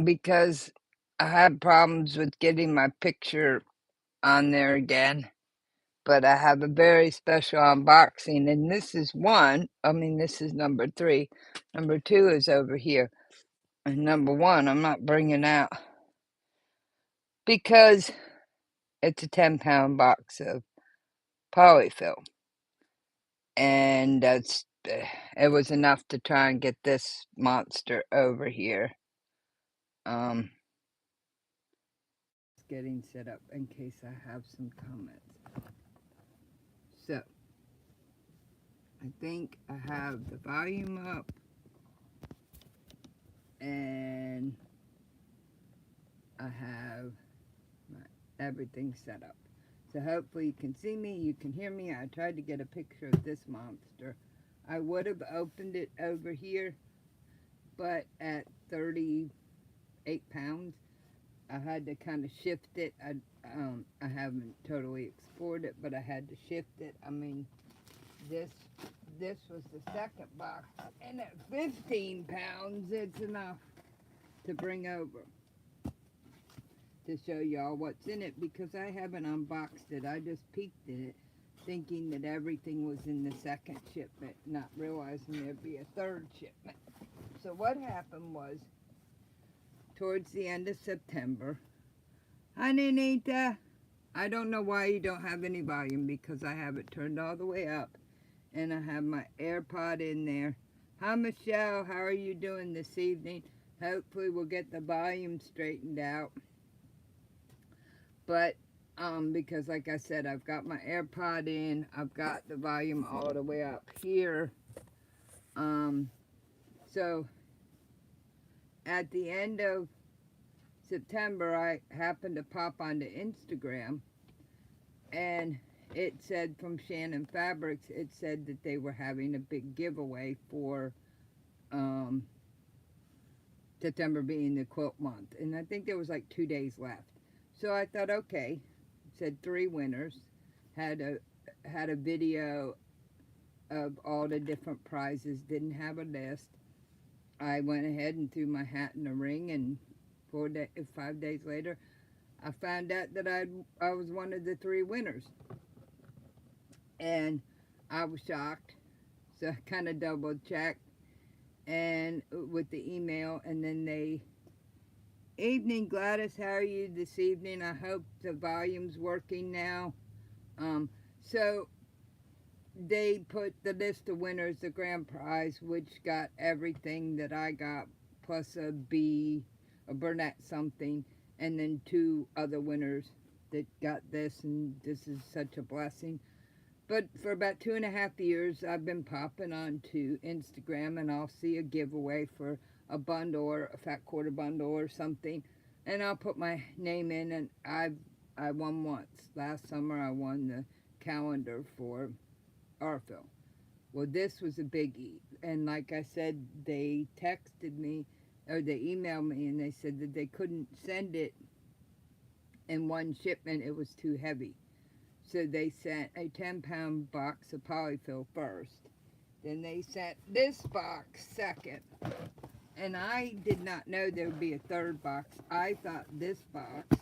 because I had problems with getting my picture on there again. But I have a very special unboxing, and this is one. I mean, this is number 3. Number 2 is over here. And number 1, I'm not bringing out because it's a 10-pound box of polyfill. And it was enough to try and get this monster over here. Getting set up in case I have some comments. So, I think I have the volume up and I have everything set up. So hopefully you can see me, you can hear me. I tried to get a picture of this monster. I would have opened it over here, but at 38 pounds, I had to kind of shift it. I haven't totally explored it, but I had to shift it. I mean, this was the second box, and at 15 pounds, it's enough to bring over to show y'all what's in it, because I haven't unboxed it. I just peeked in it thinking that everything was in the second shipment, not realizing there'd be a third shipment. So what happened was, towards the end of September, hi Nanita, I don't know why you don't have any volume, because I have it turned all the way up and I have my AirPod in there. Hi Michelle, how are you doing this evening? Hopefully we'll get the volume straightened out. But because like I said, I've got my AirPod in, I've got the volume all the way up here. So at the end of September, I happened to pop onto Instagram, and it said from Shannon Fabrics, it said that they were having a big giveaway for September being the quilt month, and I think there was like 2 days left. So I thought, okay, it said 3 winners, had a video of all the different prizes, didn't have a list. I went ahead and threw my hat in the ring, and 5 days later, I found out that I was one of the 3 winners. And I was shocked, so I kind of double checked and with the email, and then evening Gladys, how are you this evening? I hope the volume's working now. So they put the list of winners, the grand prize, which got everything that I got, plus a Burnett something, and then 2 other winners that got this, and this is such a blessing. But for about 2.5 years, I've been popping onto Instagram, and I'll see a giveaway for a bundle or a fat quarter bundle or something, and I'll put my name in, and I won once. Last summer, I won the calendar for Arfil. Well, this was a biggie, and like I said, they texted me, or they emailed me, and they said that they couldn't send it in one shipment. It was too heavy. So they sent a 10-pound box of polyfill first. Then they sent this box second. And I did not know there would be a third box. I thought this box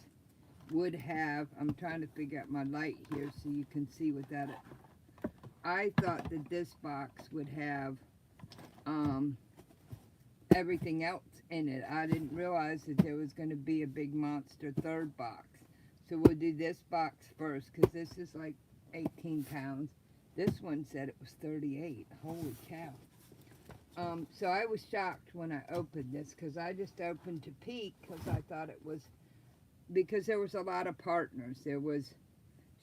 would have, I'm trying to figure out my light here so you can see without it. I thought that this box would have everything else in it. I didn't realize that there was going to be a big monster third box. So we'll do this box first, because this is like 18 pounds. This one said it was 38. Holy cow. So I was shocked when I opened this, because I just opened to peek, because I thought it was, because there was a lot of partners. There was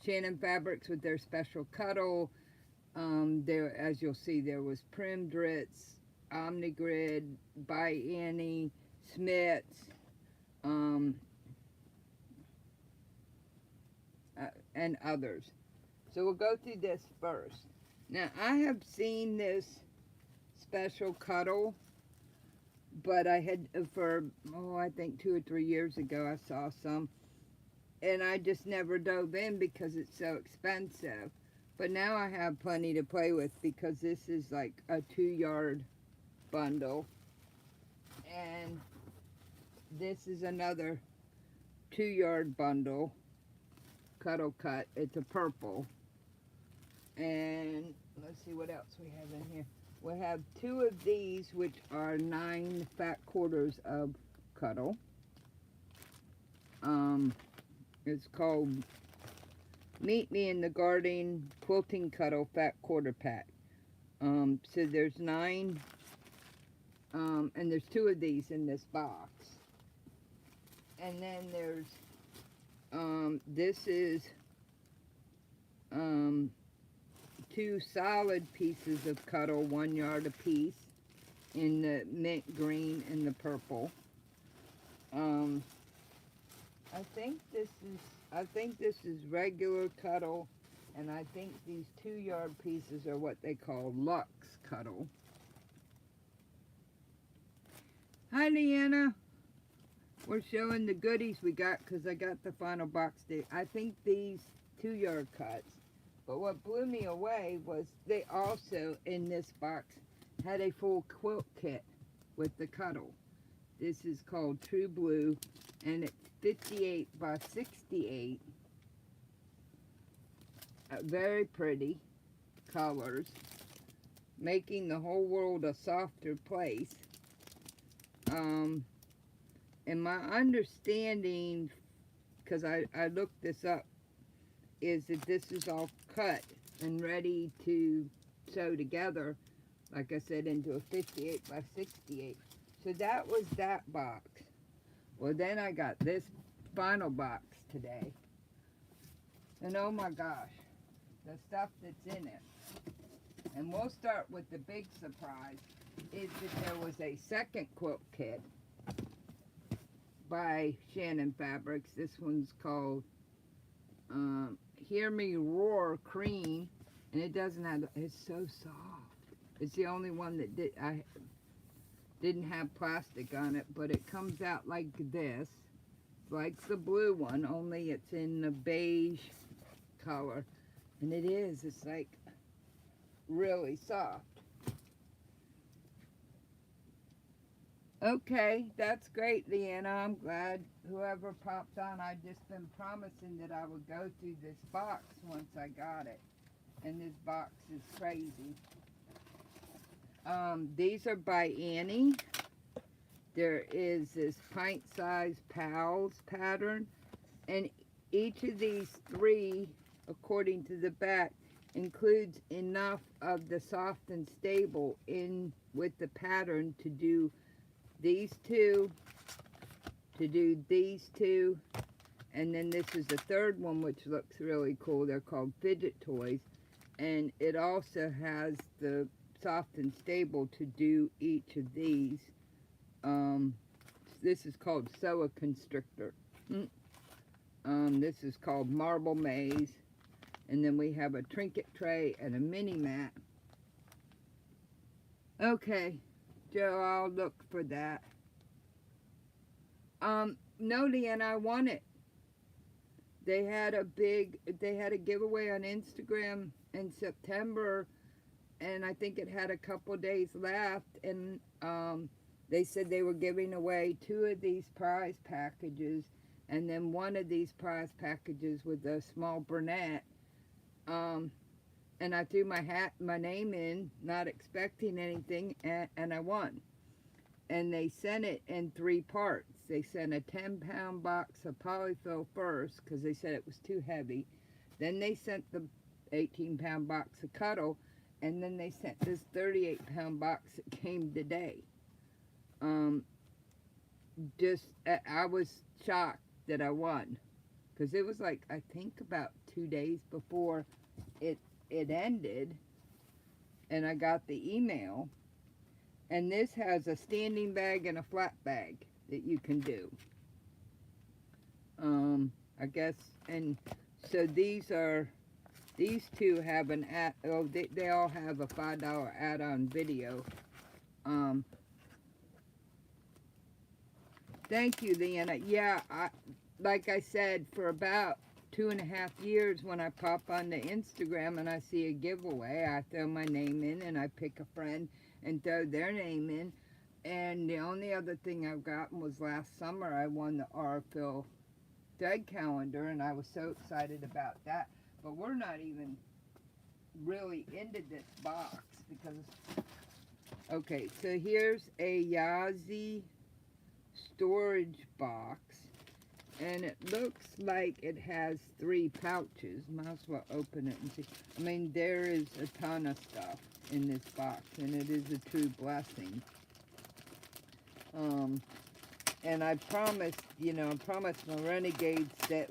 Shannon Fabrics with their special cuddle. There, as you'll see, there was Prim Dritz, Omnigrid, by Annie, Smith's, and others. So we'll go through this first. Now, I have seen this special cuddle, but I had, I think 2 or 3 years ago, I saw some, and I just never dove in because it's so expensive. But now I have plenty to play with, because this is like a 2-yard bundle, and this is another 2-yard bundle, Cuddle Cut. It's a purple. And let's see what else we have in here. We have 2 of these, which are 9 fat quarters of Cuddle. It's called Meet Me in the Garden Quilting Cuddle Fat Quarter Pack. So there's 9, and there's 2 of these in this box. And then there's, this is 2 solid pieces of Cuddle, 1 yard apiece, in the mint green and the purple. I think this is regular Cuddle, and I think these 2-yard pieces are what they call Luxe Cuddle. Hi, Leanna. We're showing the goodies we got because I got the final box. I think these 2-yard cuts. But what blew me away was they also, in this box, had a full quilt kit with the Cuddle. This is called True Blue, and it's 58 by 68. Very pretty colors, making the whole world a softer place. And my understanding, because I looked this up, is that this is all cut and ready to sew together, like I said, into a 58 by 68. So that was that box. Well, then I got this final box today. And oh my gosh, the stuff that's in it. And we'll start with the big surprise, is that there was a second quilt kit by Shannon Fabrics. This one's called Hear Me Roar Cream, and it doesn't have, it's so soft. It's the only one that didn't have plastic on it, but it comes out like this, like the blue one, only it's in the beige color, and it's like really soft. Okay, that's great, Leanna. I'm glad whoever popped on. I've just been promising that I would go through this box once I got it. And this box is crazy. These are by Annie. There is this pint-sized Pals pattern. And each of these 3, according to the back, includes enough of the soft and stable in with the pattern to do these 2, to do these 2, and then this is the 3rd one, which looks really cool. They're called Fidget Toys, and it also has the soft and stable to do each of these. This is called Sew Constrictor. This is called Marble Maze, and then we have a trinket tray and a mini mat. Okay, Joe, I'll look for that. No, Leanne, I won it. They had a giveaway on Instagram in September, and I think it had a couple days left, and they said they were giving away 2 of these prize packages, and then 1 of these prize packages with a small brunette. And I threw my name in, not expecting anything, and I won. And they sent it in 3 parts. They sent a 10-pound box of polyfill first, because they said it was too heavy. Then they sent the 18-pound box of Cuddle, and then they sent this 38-pound box that came today. I was shocked that I won, because it was like, I think about 2 days before it ended, and I got the email. And this has a standing bag and a flat bag that you can do. I guess, and so these 2 have an they all have a $5 add-on video. Thank you, Leanna. Yeah, like I said, for about 2.5 years, when I pop on the Instagram and I see a giveaway, I throw my name in and I pick a friend and throw their name in. And the only other thing I've gotten was last summer I won the RFL Dead Calendar, and I was so excited about that. But we're not even really into this box because, okay, so here's a Yazzie storage box, and it looks like it has 3 pouches. Might as well open it and see. I mean, there is a ton of stuff in this box, and it is a true blessing. And I promised, I promised my renegades that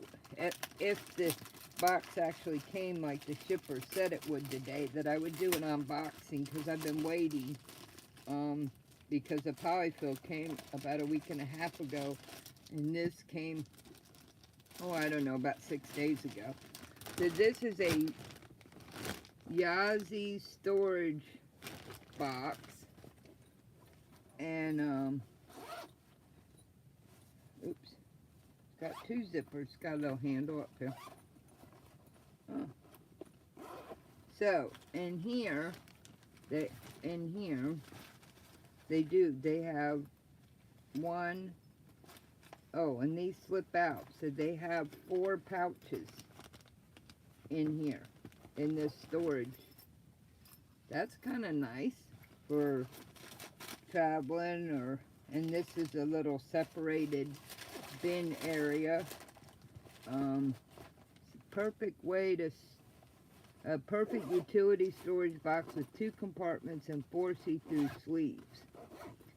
if this box actually came like the shipper said it would today, that I would do an unboxing, because I've been waiting, because the polyfill came about a week and a half ago, and this came, I don't know, about 6 days ago. So this is a Yazzie storage box, and oops, it's got 2 zippers, got a little handle up here. So in here, they have one, and these flip out, so they have 4 pouches in here, in this storage. That's kind of nice for traveling, and this is a little separated bin area. Perfect way to, a perfect utility storage box with 2 compartments and 4 see-through sleeves.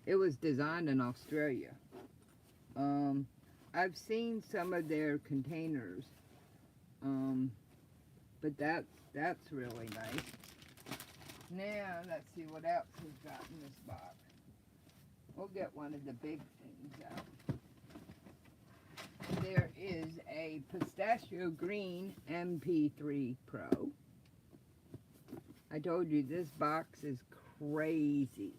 It was designed in Australia. I've seen some of their containers, but that's really nice. Now, let's see what else we've got in this box. We'll get one of the big things out. There is a pistachio green MP3 Pro. I told you this box is crazy.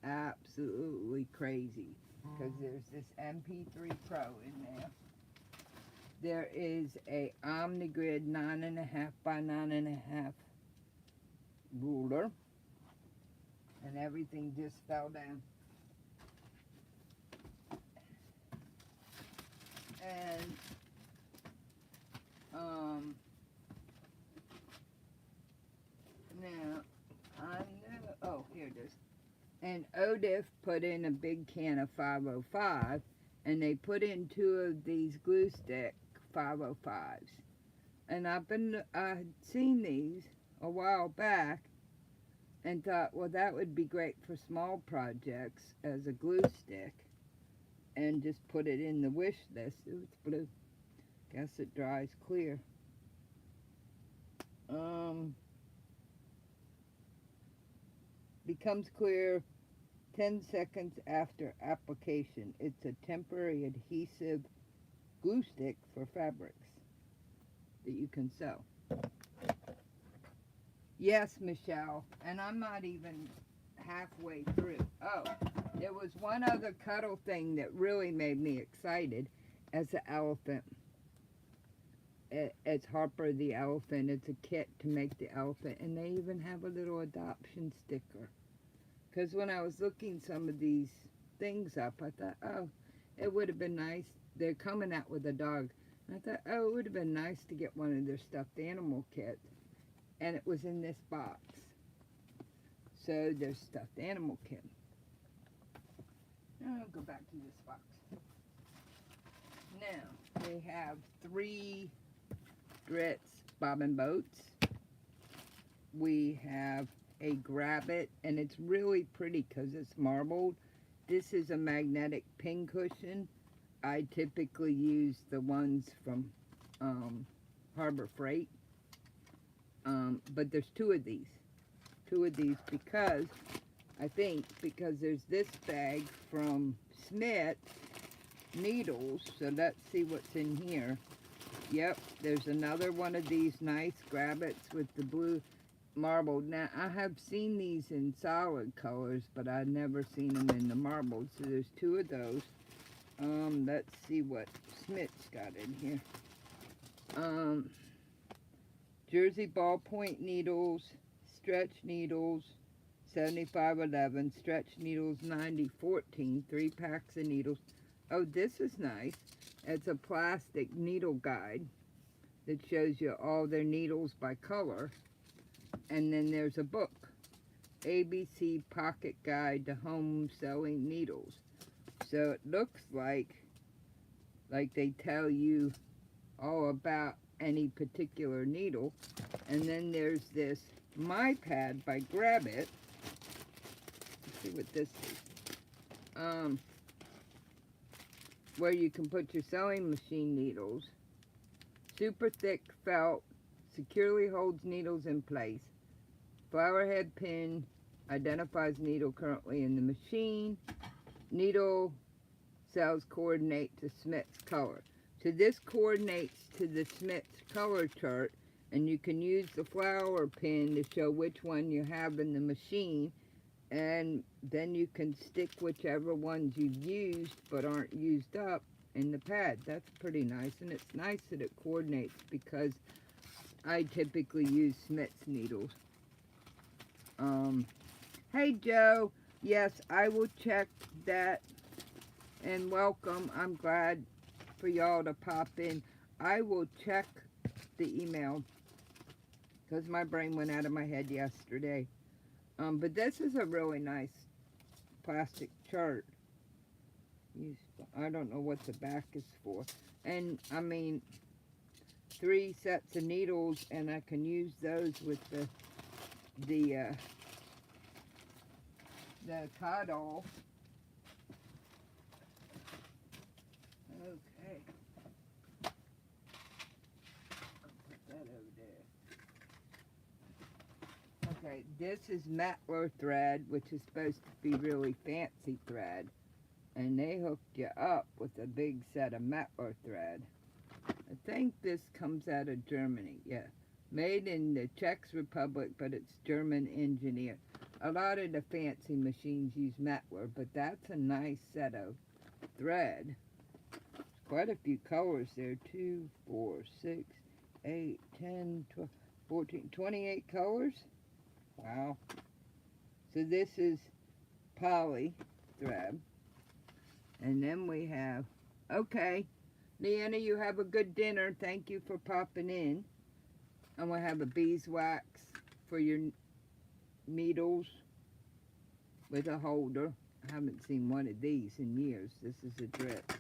Absolutely crazy. Because there's this MP3 Pro in there. There is a OmniGrid 9.5 by 9.5 ruler. And everything just fell down. And now I know, here it is. And Odif put in a big can of 505, and they put in 2 of these glue stick 505s. And I'd seen these a while back and thought, well, that would be great for small projects as a glue stick. And just put it in the wish list. Ooh, it's blue. Guess it dries clear. Becomes clear 10 seconds after application. It's a temporary adhesive glue stick for fabrics that you can sew. Yes, Michelle, and I'm not even halfway through. Oh, there was one other cuddle thing that really made me excited as an elephant. As Harper the Elephant. It's a kit to make the elephant, and they even have a little adoption sticker. Because when I was looking some of these things up, I thought, oh, it would have been nice. They're coming out with a dog. And I thought, oh, it would have been nice to get one of their stuffed animal kits. And it was in this box. So there's stuffed animal kit. Now I'll go back to this box. Now, they have 3 Dritz bobbin boats. We have a Grab-It, and it's really pretty because it's marbled. This is a magnetic pin cushion. I typically use the ones from Harbor Freight. But there's 2 of these. 2 of these because, I think, because there's this bag from Smith Needles. So let's see what's in here. Yep, there's another one of these nice Grab-Its with the blue marbled. Now, I have seen these in solid colors, but I've never seen them in the marbled. So there's 2 of those. Let's see what Smith's got in here. Jersey ballpoint needles, stretch needles, 7511, stretch needles 9014, 3 packs of needles. Oh, this is nice. It's a plastic needle guide that shows you all their needles by color. And then there's a book, ABC Pocket Guide to Home Sewing Needles. So it looks like they tell you all about any particular needle. And then there's this My Pad by Grab It. Let's see what this is. Where you can put your sewing machine needles. Super thick felt, securely holds needles in place. Flower head pin identifies needle currently in the machine. Needle cells coordinate to Smith's color. So this coordinates to the Smith's color chart, and you can use the flower pin to show which one you have in the machine, and then you can stick whichever ones you've used but aren't used up in the pad. That's pretty nice, and it's nice that it coordinates because I typically use Smith's needles. Hey Joe, yes, I will check that, and welcome. I'm glad for y'all to pop in. I will check the email because my brain went out of my head yesterday. But this is a really nice plastic chart. I don't know what the back is for. And I mean, 3 sets of needles, and I can use those with the cuddle. Okay. I'll put that over there. Okay, this is Mettler thread, which is supposed to be really fancy thread. And they hooked you up with a big set of Mettler thread. I think this comes out of Germany, yeah. Made in the Czech Republic, but it's German engineered. A lot of the fancy machines use Mettler, but that's a nice set of thread. Quite a few colors there. 2, 4, 6, 8, 10, 12, 14, 28 colors. Wow. So this is poly thread. And then we have, okay, Leanna, you have a good dinner. Thank you for popping in. And we'll have a beeswax for your needles with a holder. I haven't seen one of these in years. This is a drip.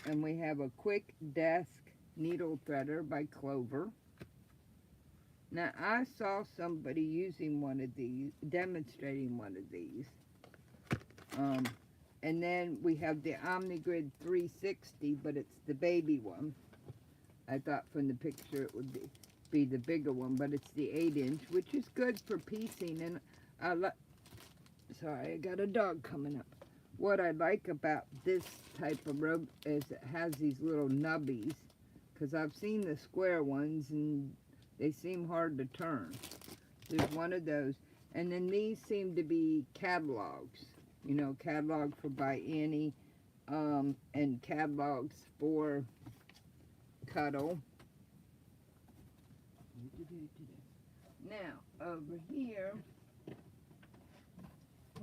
And we have a quick desk needle threader by Clover. Now, I saw somebody using one of these, demonstrating one of these. And then we have the OmniGrid 360, but it's the baby one. I thought from the picture it would be the bigger one, but it's the 8-inch, which is good for piecing. And sorry, I got a dog coming up. What I like about this type of rope is it has these little nubbies, because I've seen the square ones and they seem hard to turn. There's one of those. And then these seem to be catalogs. You know, catalog for by Annie, and catalogs for Cuddle. Now, over here,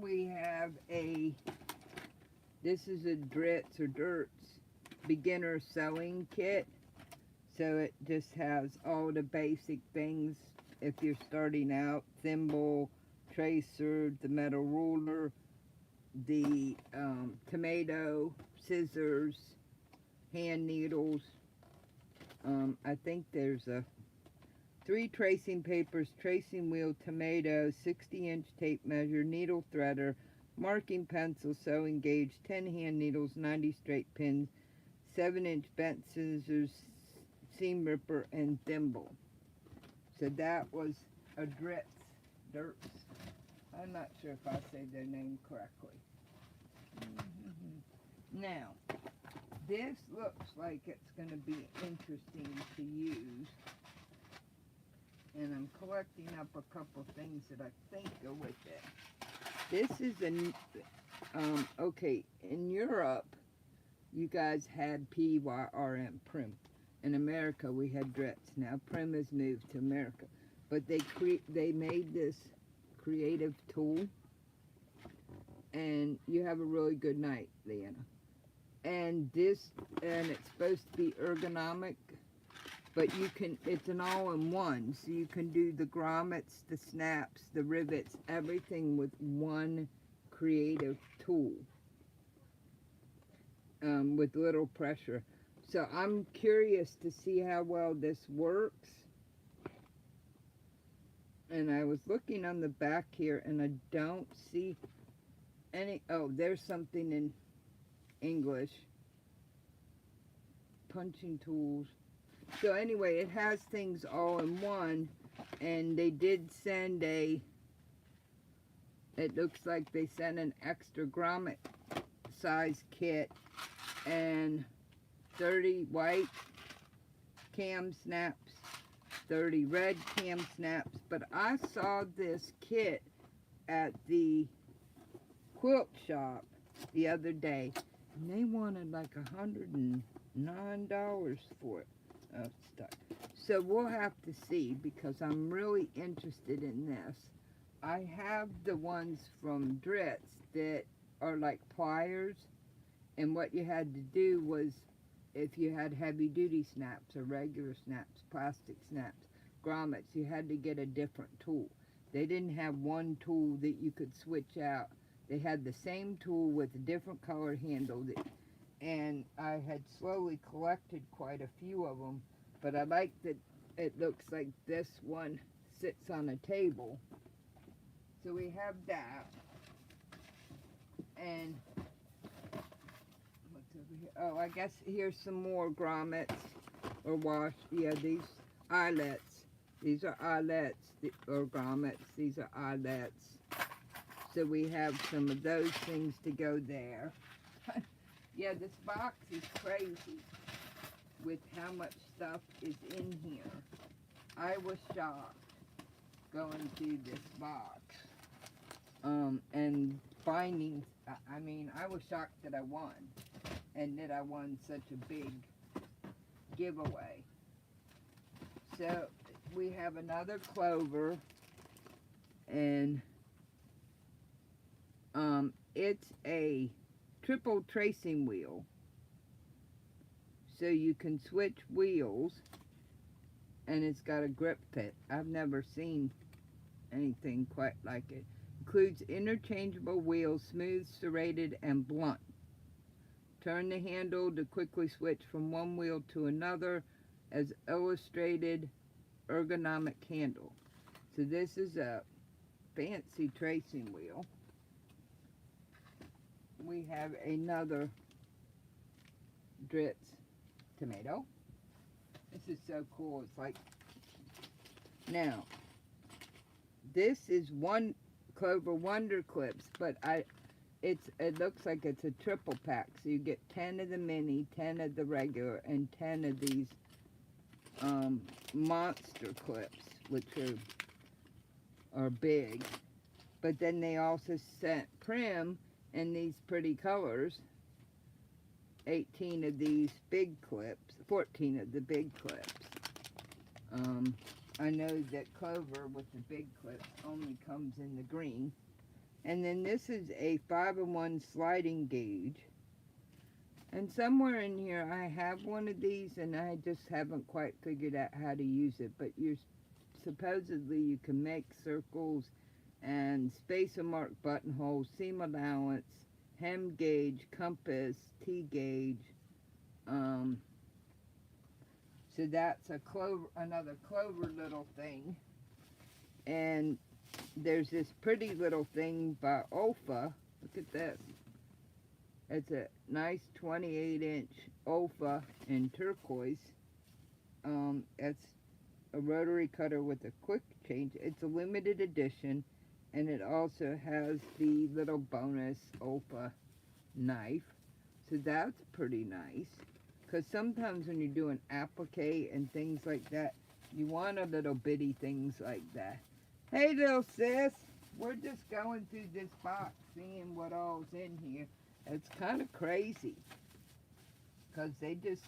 we have this is a Dritz or Dirtz beginner sewing kit. So it just has all the basic things if you're starting out. Thimble, tracer, the metal ruler, the tomato, scissors, hand needles. I think there's 3 tracing papers, tracing wheel, tomato, 60-inch tape measure, needle threader, marking pencil, sewing gauge, 10 hand needles, 90 straight pins, 7-inch bent scissors, seam ripper, and thimble. So that was a Dirtz. I'm not sure if I say their name correctly. Now, this looks like it's going to be interesting to use. And I'm collecting up a couple things that I think go with it. This is okay, in Europe, you guys had PYRM, Prim. In America, we had Dritz. Now, Prim has moved to America. But they made this creative tool. And you have a really good night, Leanna. And it's supposed to be ergonomic, but it's an all-in-one, so you can do the grommets, the snaps, the rivets, everything with one creative tool, with little pressure. So I'm curious to see how well this works. And I was looking on the back here, and I don't see oh, there's something in English. Punching tools. So anyway, it has things all in one, and they did send it looks like they sent an extra grommet size kit, and 30 white cam snaps, 30 red cam snaps. But I saw this kit at the quilt shop the other day, and they wanted like $109 for it. Oh, it's stuck. So we'll have to see, because I'm really interested in this. I have the ones from Dritz that are like pliers, and what you had to do was, if you had heavy duty snaps or regular snaps, plastic snaps, grommets, you had to get a different tool. They didn't have one tool that you could switch out. They had the same tool with a different color handle, and I had slowly collected quite a few of them, but I like that it looks like this one sits on a table. So we have that, and what's over here? Oh, I guess here's some more grommets, or wash, yeah, these eyelets. These are eyelets, or grommets, these are eyelets. So we have some of those things to go there. Yeah, this box is crazy with how much stuff is in here. I was shocked going through this box. And finding, I mean, I was shocked that I won. And that I won such a big giveaway. So we have another clover. And it's a triple tracing wheel, so you can switch wheels, and it's got a grip pit. I've never seen anything quite like it. Includes interchangeable wheels, smooth, serrated, and blunt. Turn the handle to quickly switch from one wheel to another, as illustrated ergonomic handle. So this is a fancy tracing wheel. We have another Dritz tomato. This is so cool. It's like, now, this is one Clover Wonder Clips, but it looks like it's a triple pack. So you get 10 of the mini, 10 of the regular, and 10 of these monster clips, which are big. But then they also sent Prim in these pretty colors, 18 of these big clips, 14 of the big clips. I know that Clover with the big clips only comes in the green. And then this is a 5-in-1 sliding gauge. And somewhere in here I have one of these, and I just haven't quite figured out how to use it. But supposedly you can make circles and spacer mark buttonholes, seam allowance, hem gauge, compass, T-gauge. So that's another Clover little thing. And there's this pretty little thing by Olfa. Look at this. It's a nice 28-inch Olfa in turquoise. It's a rotary cutter with a quick change. It's a limited edition, and it also has the little bonus Olfa knife. So that's pretty nice. Because sometimes when you're doing applique and things like that, you want a little bitty things like that. Hey, little sis. We're just going through this box, seeing what all's in here. It's kind of crazy. Because they just,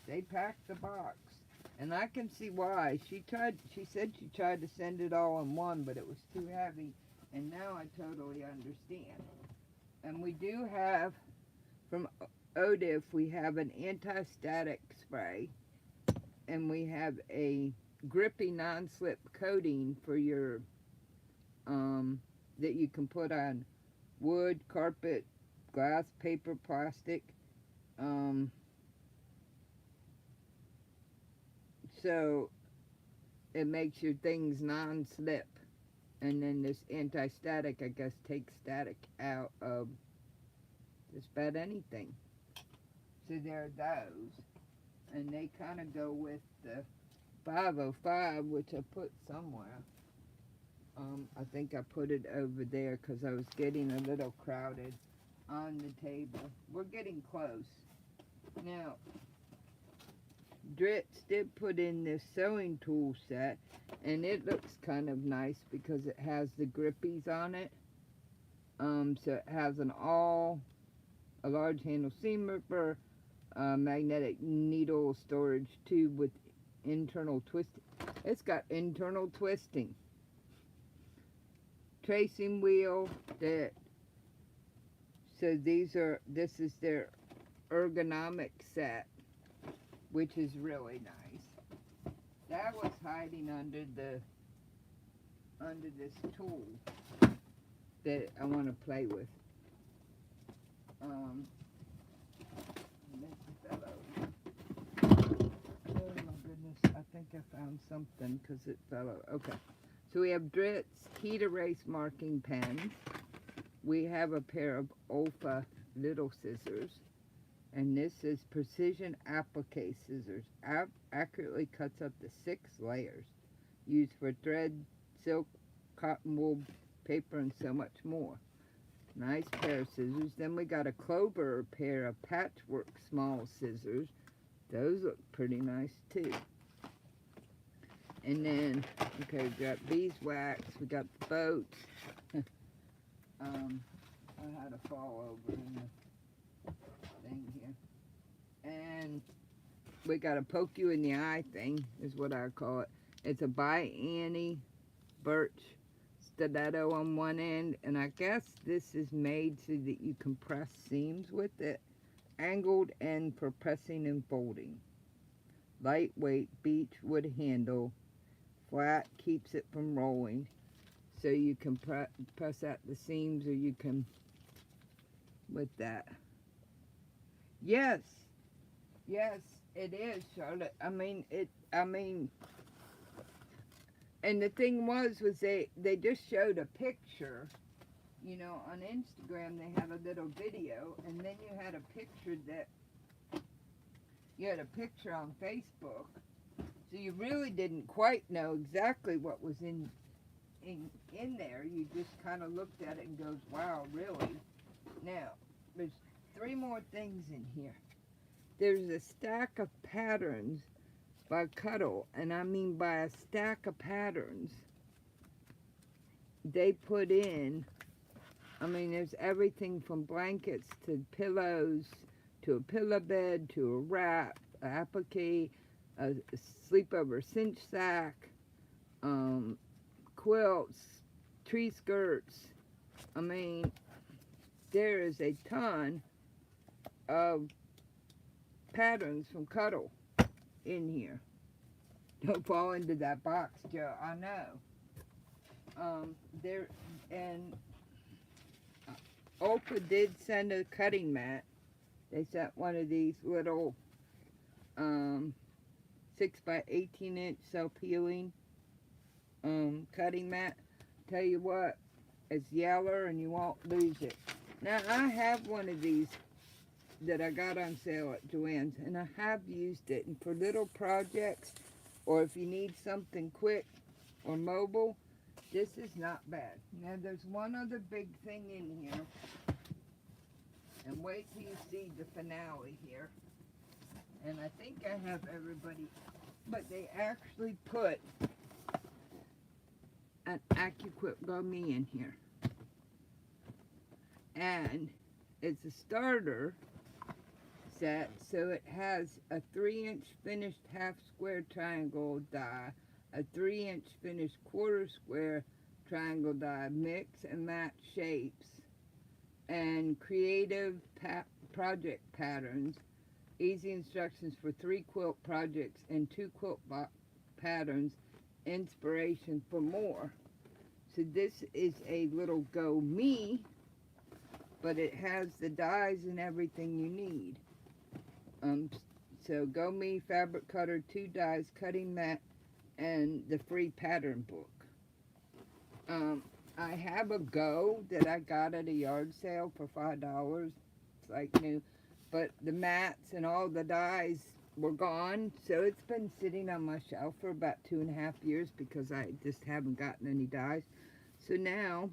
they packed the box. And I can see why. She said she tried to send it all in one, but it was too heavy. And now I totally understand. And we do have, from ODIF, we have an anti-static spray. And we have a grippy non-slip coating for your, that you can put on wood, carpet, glass, paper, plastic. So it makes your things non-slip. And then this anti-static, I guess, takes static out of just about anything. So there are those. And they kind of go with the 505, which I put somewhere. I think I put it over there because I was getting a little crowded on the table. We're getting close. Now, Dritz did put in this sewing tool set, and it looks kind of nice because it has the grippies on it. So it has a large handle seam ripper, magnetic needle storage tube with internal twisting. It's got internal twisting. Tracing wheel that, so this is their ergonomic set, which is really nice. That was hiding under this tool that I want to play with. This fellow. Oh my goodness, I think I found something because it fell out. Okay. So we have Dritz heat erase marking pens. We have a pair of Olfa little scissors. And this is precision applique scissors. Accurately cuts up to 6 layers. Used for thread, silk, cotton wool, paper, and so much more. Nice pair of scissors. Then we got a Clover pair of patchwork small scissors. Those look pretty nice too. And then, okay, we got beeswax, we got the boats. I had a fall over in the thing here. And we got a poke you in the eye thing, is what I call it. It's a by Annie birch stiletto on one end, and I guess this is made so that you can press seams with it. Angled end for pressing and folding. Lightweight beech wood handle. Flat, keeps it from rolling, so you can press out the seams, or you can with that. Yes, it is, Charlotte. And the thing was they just showed a picture, on Instagram. They had a little video, and then you had a picture on Facebook. So you really didn't quite know exactly what was in there. You just kind of looked at it and goes, wow, really? Now, there's 3 more things in here. There's a stack of patterns by Cuddle, and I mean by a stack of patterns they put in. There's everything from blankets to pillows to a pillow bed to a wrap, a applique, a sleepover cinch sack, quilts, tree skirts. There is a ton of patterns from Cuddle in here. Don't fall into that box, Joe. I know. Olfa did send a cutting mat. They sent one of these little 6 by 18 inch self-healing cutting mat. Tell you what, it's yeller and you won't lose it. Now I have one of these that I got on sale at Joann's, and I have used it, and for little projects, or if you need something quick or mobile, this is not bad. Now there's one other big thing in here, and wait till you see the finale here. And I think I have everybody, but they actually put an AccuQuip Gummy in here. And it's a starter set. So it has a 3-inch finished half square triangle die, a 3-inch finished quarter square triangle die, mix and match shapes, and creative project patterns, easy instructions for 3 quilt projects and 2 quilt patterns, inspiration for more. So this is a little Go Me, but it has the dies and everything you need. So Go Me fabric cutter, 2 dies, cutting mat, and the free pattern book. I have a Go that I got at a yard sale for $5. It's like new, but the mats and all the dies were gone, so it's been sitting on my shelf for about 2.5 years because I just haven't gotten any dies. So now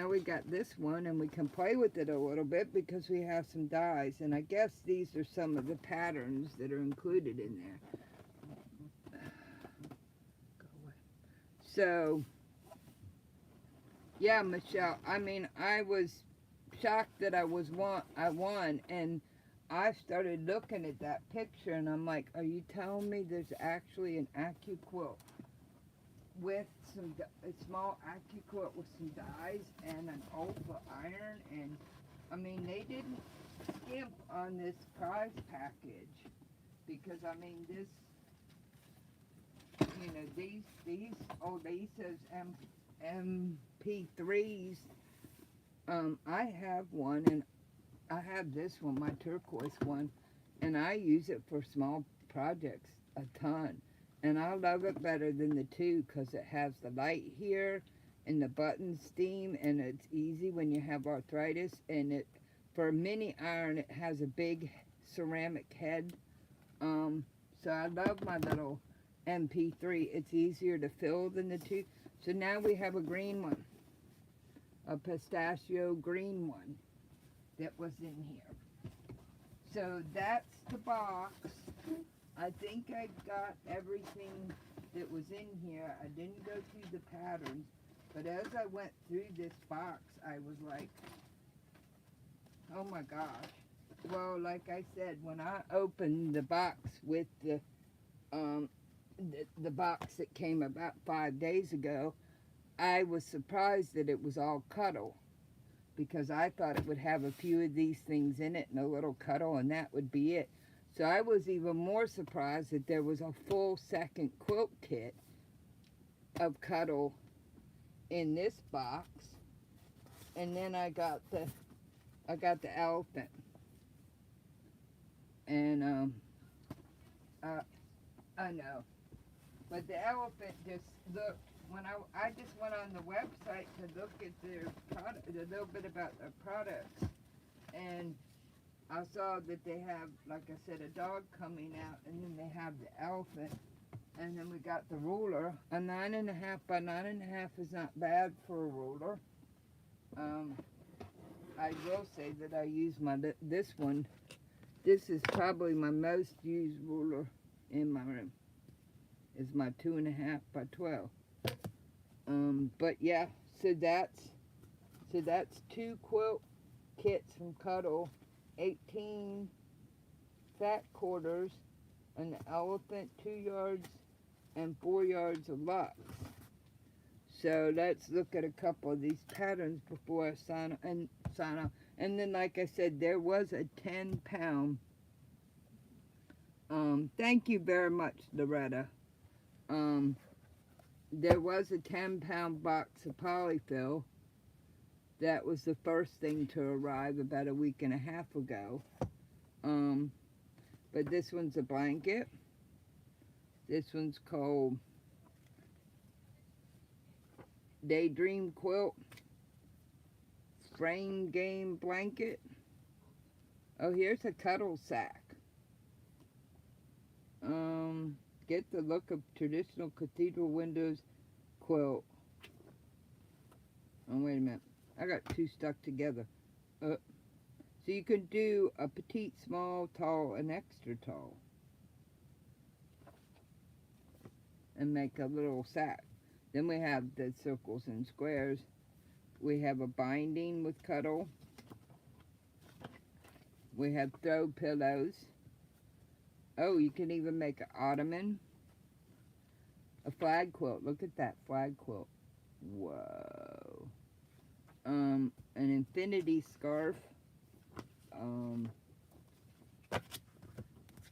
we got this one, and we can play with it a little bit because we have some dies, and I guess these are some of the patterns that are included in there. So yeah, Michelle, I mean, I was shocked that I won, and I started looking at that picture, and I'm like, are you telling me there's actually an AccuQuilt with a small AccuQuilt with some dies and an Ulfa iron? And I mean, they didn't skimp on this prize package, because I mean, this, you know, these says MP3s. I have one, and I have this one, my turquoise one, and I use it for small projects a ton. And I love it better than the 2 because it has the light here and the button steam, and it's easy when you have arthritis. And it, for a mini iron, it has a big ceramic head. So I love my little MP3. It's easier to fill than the 2. So now we have a green one, a pistachio green one that was in here. So that's the box. I think I got everything that was in here. I didn't go through the patterns, but as I went through this box, I was like, oh my gosh. Well, like I said, when I opened the box with the box that came about 5 days ago, I was surprised that it was all Cuddle, because I thought it would have a few of these things in it and a little Cuddle, and that would be it. So I was even more surprised that there was a full second quilt kit of Cuddle in this box. And then I got the elephant. And I know. But the elephant just looked, when I just went on the website to look at their product, a little bit about their products, and I saw that they have, like I said, a dog coming out, and then they have the elephant, and then we got the ruler. A 9.5 by 9.5 is not bad for a ruler. I will say that I use this one. This is probably my most used ruler in my room. Is my 2.5 by 12. But yeah, so that's 2 quilt kits from Cuddle, 18 fat quarters, an elephant, 2 yards, and 4 yards of lux. So let's look at a couple of these patterns before I sign off. And then, like I said, there was a 10-pound. Thank you very much, Loretta. There was a 10-pound box of polyfill. That was the first thing to arrive about a week and a half ago. But this one's a blanket. This one's called Daydream Quilt Frame Game Blanket. Oh, here's a Cuddle sack. Get the look of traditional cathedral windows quilt. Oh, wait a minute. I got 2 stuck together. So you can do a petite, small, tall, and extra tall. And make a little sack. Then we have the circles and squares. We have a binding with Cuddle. We have throw pillows. Oh, you can even make an ottoman. A flag quilt. Look at that flag quilt. Whoa. An infinity scarf. Um,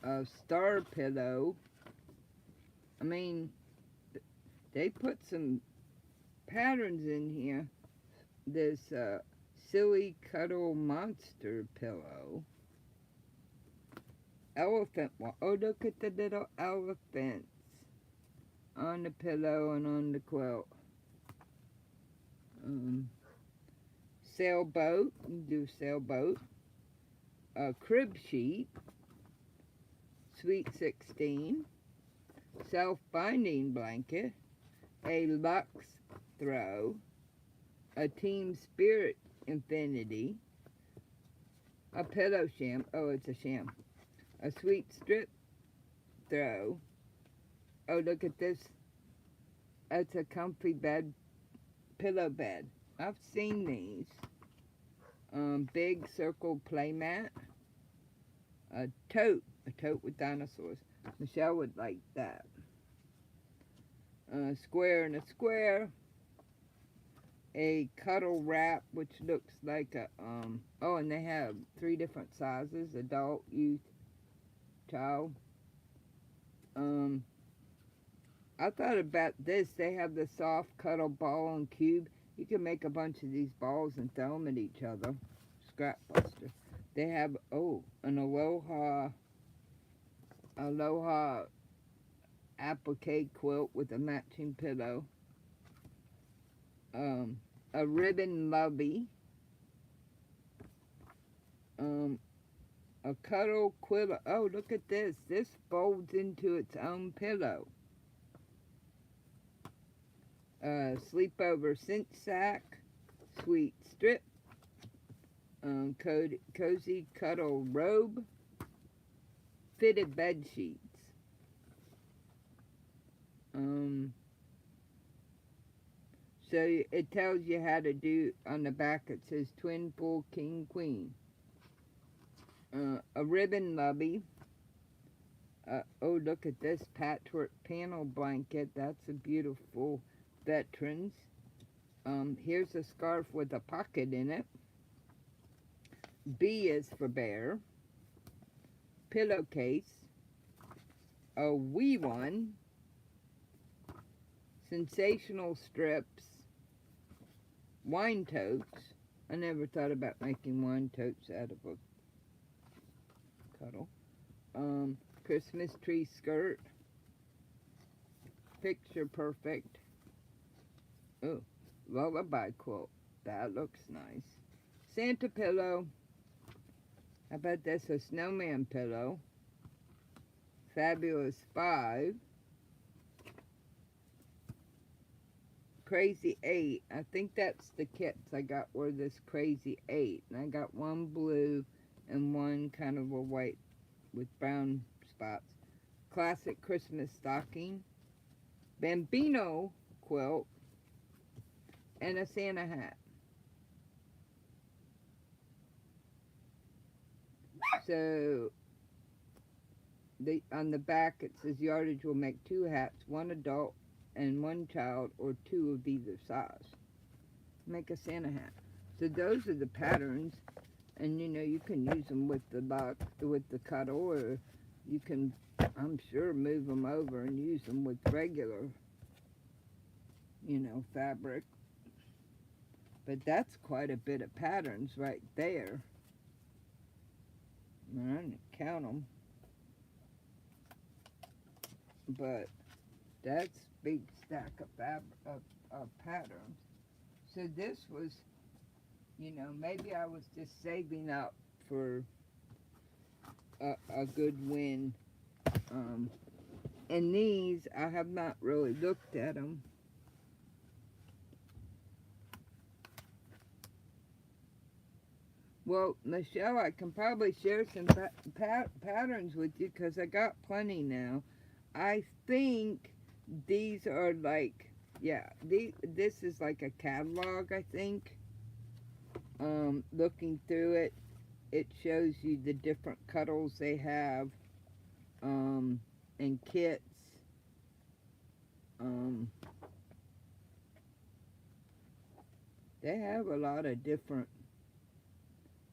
a star pillow. I mean, they put some patterns in here. This silly cuddle monster pillow. Elephant one. Oh, look at the little elephants on the pillow and on the quilt. Sailboat. You do sailboat. A crib sheet. Sweet 16. Self-binding blanket. A Lux throw. A Team Spirit infinity. A pillow sham. Oh, it's a sham. A sweet strip throw. Oh, look at this. It's a comfy bed, pillow bed. I've seen these. Big circle playmat. A tote with dinosaurs. Michelle would like that. Square and a square. A cuddle wrap, which looks like a, oh, and they have 3 different sizes, adult, youth, child. I thought about this. They have the soft cuddle ball and cube. You can make a bunch of these balls and throw them at each other. Scrap buster. They have, oh, an aloha applique quilt with a matching pillow. A ribbon lovey. A cuddle quilt. Oh, look at this. This folds into its own pillow. Sleepover cinch sack. Sweet strip. Cozy cuddle robe. Fitted bed sheets. So it tells you how to do, on the back it says twin, full, king, queen. A ribbon lovey. Oh, look at this patchwork panel blanket. That's a beautiful veterans. Here's a scarf with a pocket in it. B is for bear. Pillowcase. A wee one. Sensational strips. Wine totes. I never thought about making wine totes out of a cuddle. Christmas tree skirt. Picture perfect. Oh, lullaby quilt. That looks nice. Santa pillow. How about this? A snowman pillow. Fabulous 5. Crazy 8. I think that's the kits I got were this Crazy 8. And I got one blue and one kind of a white with brown spots. Classic Christmas stocking. Bambino quilt. And a Santa hat. So, on the back it says yardage will make 2 hats, 1 adult and 1 child, or 2 of either size. Make a Santa hat. So those are the patterns, and you know you can use them with the cuddle, or you can, I'm sure, move them over and use them with regular, fabric. But that's quite a bit of patterns right there. I didn't count them. But that's a big stack of patterns. So this was, maybe I was just saving up for a good win. And these, I have not really looked at them. Well, Michelle, I can probably share some patterns with you because I got plenty now. I think these are like, yeah, this is like a catalog, I think. Looking through it. it shows you the different cuddles they have, and kits. Um, they have a lot of different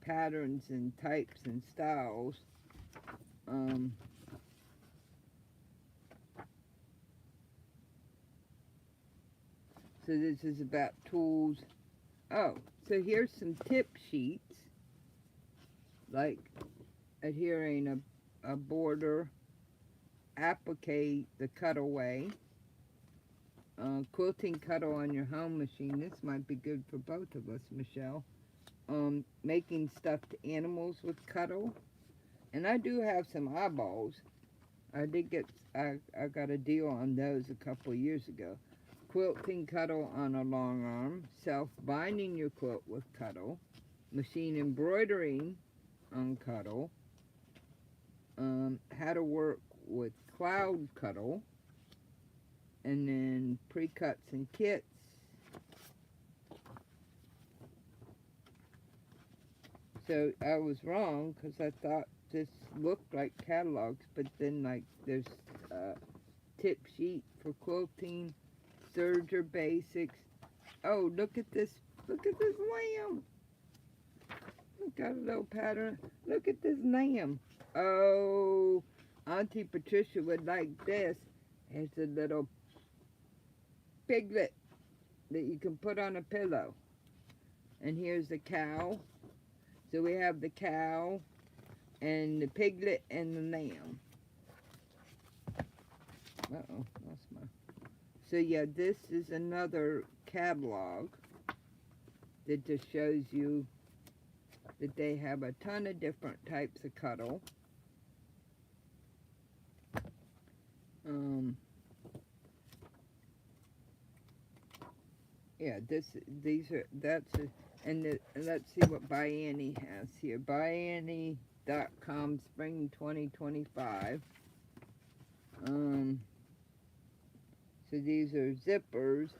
patterns and types and styles. Um, so this is about tools. Oh, so here's some tip sheets, like adhering a border, applique the cutaway, quilting cuddle on your home machine. This might be good for both of us, Michelle. Making stuffed animals with cuddle. And I do have some eyeballs. I did get, I got a deal on those a couple years ago. Quilting cuddle on a long arm. Self-binding your quilt with cuddle. Machine embroidering on cuddle. How to work with cloud cuddle. And then pre-cuts and kits. So I was wrong because I thought this looked like catalogs, but then like there's a tip sheet for quilting, serger basics. Oh, look at this! Look at this lamb! Look, got a little pattern. Look at this lamb. Oh, Auntie Patricia would like this. It's a little piglet that you can put on a pillow. And here's the cow. So we have the cow and the piglet and the lamb. Uh-oh, lost my... So yeah, this is another catalog that just shows you that they have a ton of different types of cuddle. Yeah, and let's see what By Annie has here. ByAnnie.com, spring 2025. So these are zippers.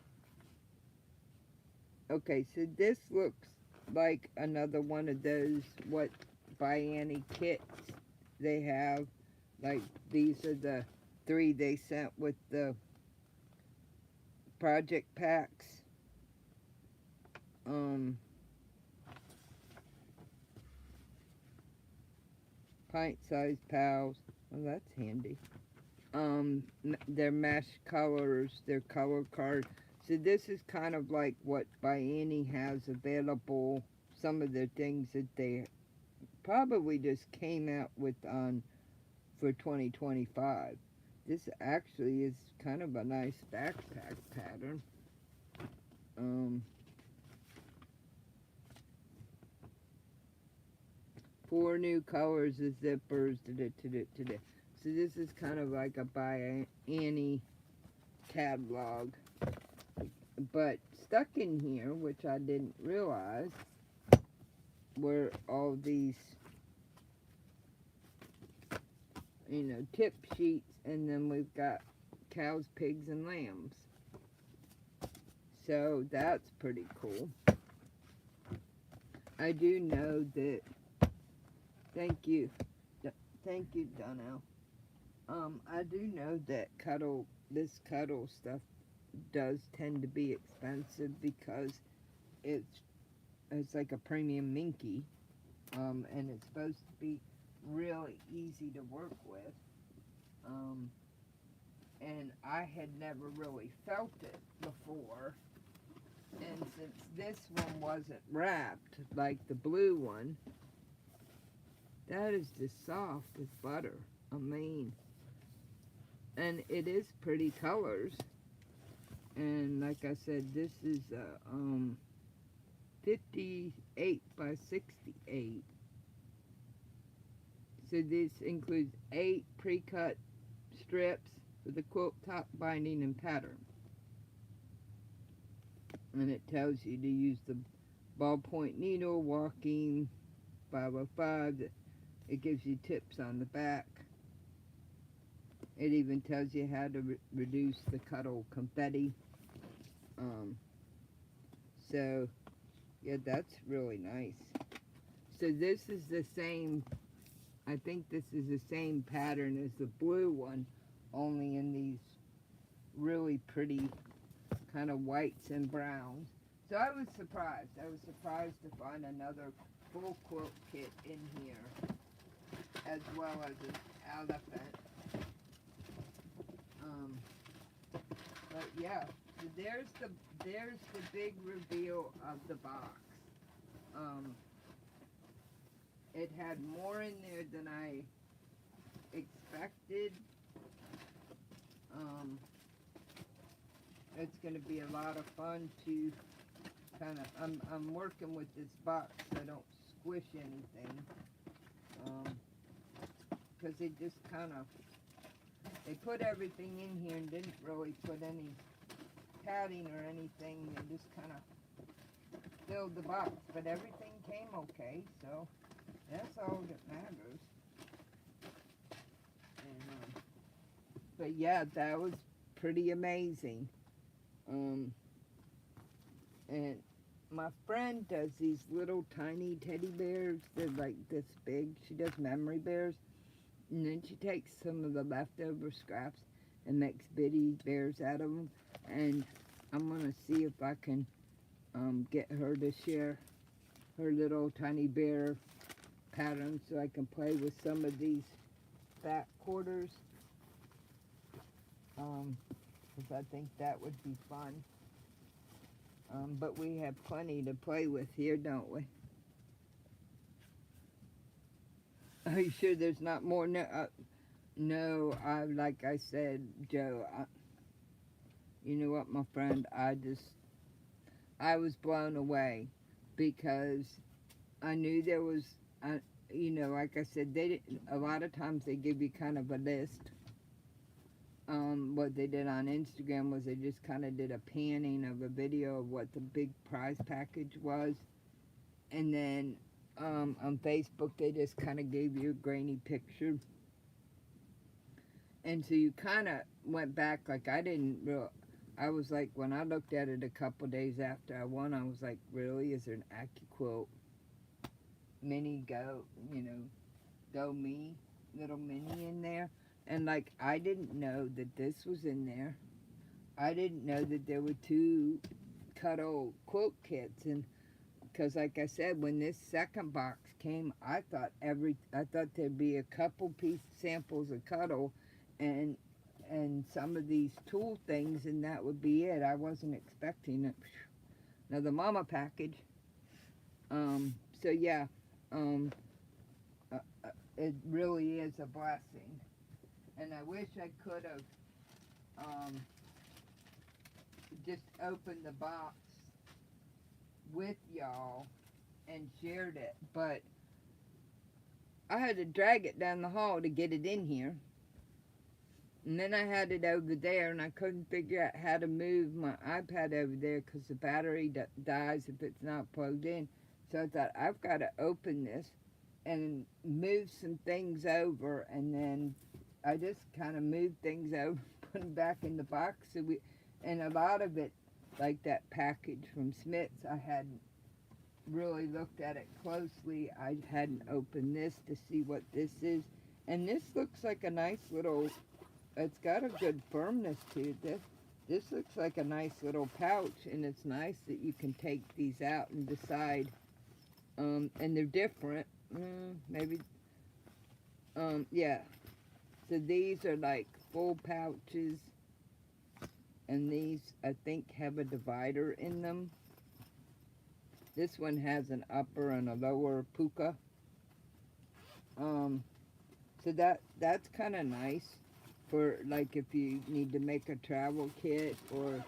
Okay, so this looks like another one of those what By Annie kits they have. Like these are the 3 they sent with the project packs. Pint-sized pals. Oh, that's handy. Their mesh colors, their color card. So this is kind of like what By Annie has available. Some of the things that they probably just came out with on for 2025. This actually is kind of a nice backpack pattern. 4 new colors of zippers. So this is kind of like a By Annie catalog. But stuck in here, which I didn't realize, were all these, tip sheets, and then we've got cows, pigs, and lambs. So that's pretty cool. I do know that, thank you, Donnell. I do know that this cuddle stuff does tend to be expensive because it's like a premium minky, and it's supposed to be really easy to work with, and I had never really felt it before, and since this one wasn't wrapped like the blue one, that is just soft as butter. I mean, and it is pretty colors. And like I said, this is 58 by 68. So this includes 8 pre-cut strips for the quilt top binding and pattern. And it tells you to use the ballpoint needle, walking 505. It gives you tips on the back. It even tells you how to reduce the cuddle confetti. So, yeah, that's really nice. So this is the same, I think this is the same pattern as the blue one, only in these really pretty kind of whites and browns. So I was surprised. I was surprised to find another full quilt kit in here, as well as an elephant. But yeah, so there's the big reveal of the box. It had more in there than I expected. It's going to be a lot of fun to kind of, I'm working with this box so I don't squish anything. Because they just kind of, they put everything in here and didn't really put any padding or anything. They just kind of filled the box. But everything came okay, so that's all that matters. And, but yeah, that was pretty amazing. And my friend does these little tiny teddy bears. They're like this big. She does memory bears. And then she takes some of the leftover scraps and makes bitty bears out of them. And I'm going to see if I can get her to share her little tiny bear pattern so I can play with some of these fat quarters. Because I think that would be fun. But we have plenty to play with here, don't we? Are you sure there's not more? No, like I said, Joe, you know what, my friend, I was blown away because I knew there was, you know, like I said, a lot of times they give you kind of a list. What they did on Instagram was they just kind of did a panning of a video of what the big prize package was. And then on Facebook, they just kind of gave you a grainy picture. And so you kind of went back, like I was like, when I looked at it a couple days after I won, I was like, really? Is there an AccuQuilt mini Go Me, little mini in there? And like, I didn't know that this was in there. I didn't know that there were 2 cuddle quilt kits. And because like I said, when this second box came, I thought there'd be a couple piece samples of cuddle and some of these tool things, and that would be it. I wasn't expecting it. Another mama package. So yeah, it really is a blessing. And I wish I could have just opened the box with y'all and shared it, but I had to drag it down the hall to get it in here. And then I had it over there, and I couldn't figure out how to move my iPad over there because the battery dies if it's not plugged in. So I thought, I've got to open this and move some things over, and then I just kind of moved things over, put them back in the box. And a lot of it, like that package from Smith's, I hadn't really looked at it closely. I hadn't opened this to see what this is. And this looks like a nice little, it's got a good firmness to it. This looks like a nice little pouch, and it's nice that you can take these out and decide. And they're different. Maybe, yeah. So these are like full pouches, and these, I think, have a divider in them. This one has an upper and a lower puka. So that's kind of nice for, like, if you need to make a travel kit, or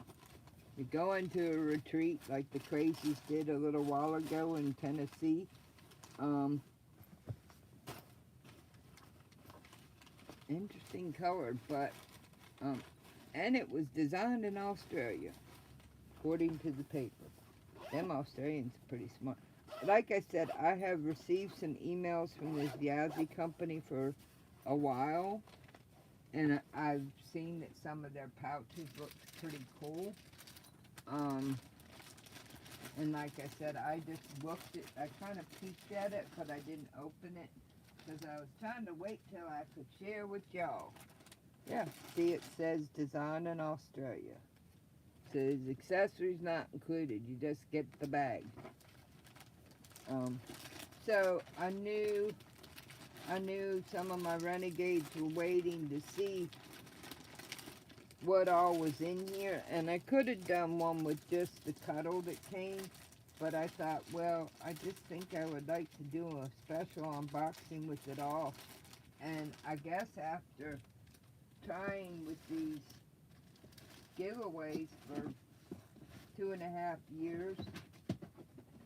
you go into a retreat like the Crazies did a little while ago in Tennessee. Interesting color, but and it was designed in Australia, according to the paper. Them Australians are pretty smart. Like I said, I have received some emails from this Yazzie company for a while, and I've seen that some of their pouches look pretty cool. And like I said, I just looked it, I kind of peeked at it, but I didn't open it because I was trying to wait till I could share with y'all. Yeah, see, it says design in Australia. Says accessories not included. You just get the bag. Um, so I knew some of my renegades were waiting to see what all was in here, and I could have done one with just the cuddle that came, but I thought, well, I just think I would like to do a special unboxing with it all. And I guess after trying with these giveaways for 2.5 years,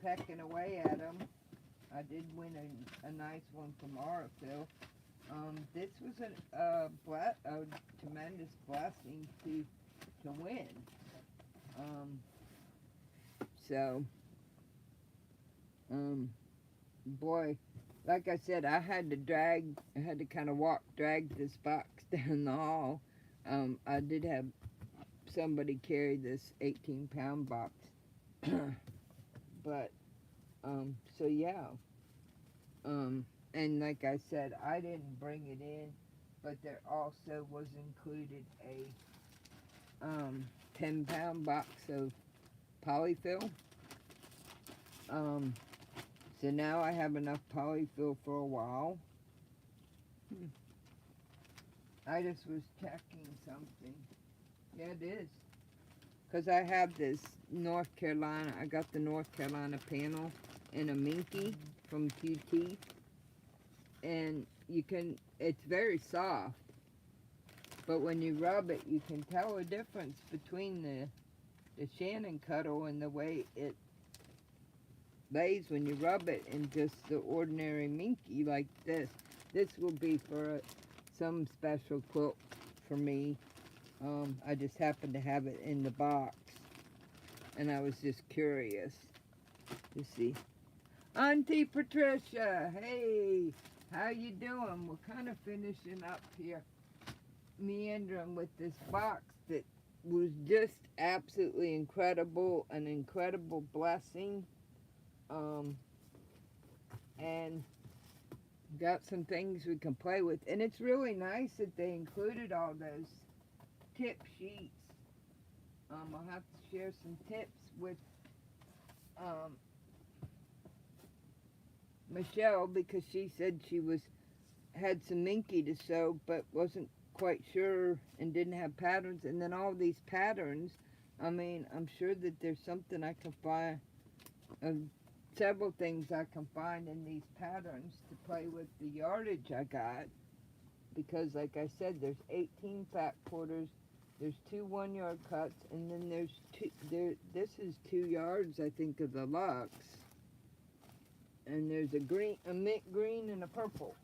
pecking away at them, I did win a nice one from Aurifil. This was a tremendous blessing to win. So, boy, like I said, I had to kind of drag this box down the hall. I did have somebody carry this 18-pound box. But, so yeah. And like I said, I didn't bring it in, but there also was included a 10-pound box of polyfill. So now I have enough polyfill for a while. I just was checking something. Yeah, it is. Because I have this North Carolina, I got the North Carolina panel in a Minky from QT. And it's very soft. But when you rub it, you can tell a difference between the Shannon cuddle and the way it lays when you rub it and just the ordinary Minky like this. This will be for some special quilt for me. I just happened to have it in the box, and I was just curious to see. Auntie Patricia, hey, how you doing? We're kind of finishing up here, meandering with this box that was just absolutely incredible, an incredible blessing. And got some things we can play with. And it's really nice that they included all those tip sheets. I'll have to share some tips with Michelle because she said she had some Minky to sew but wasn't quite sure and didn't have patterns. And then all these patterns, I mean, I'm sure that there's something I can find, several things I can find in these patterns to play with the yardage I got. Because like I said, there's 18 fat quarters, there's 2 1-yard cuts, and then there's this is 2 yards, I think, of the Luxe. And there's a mint green and a purple.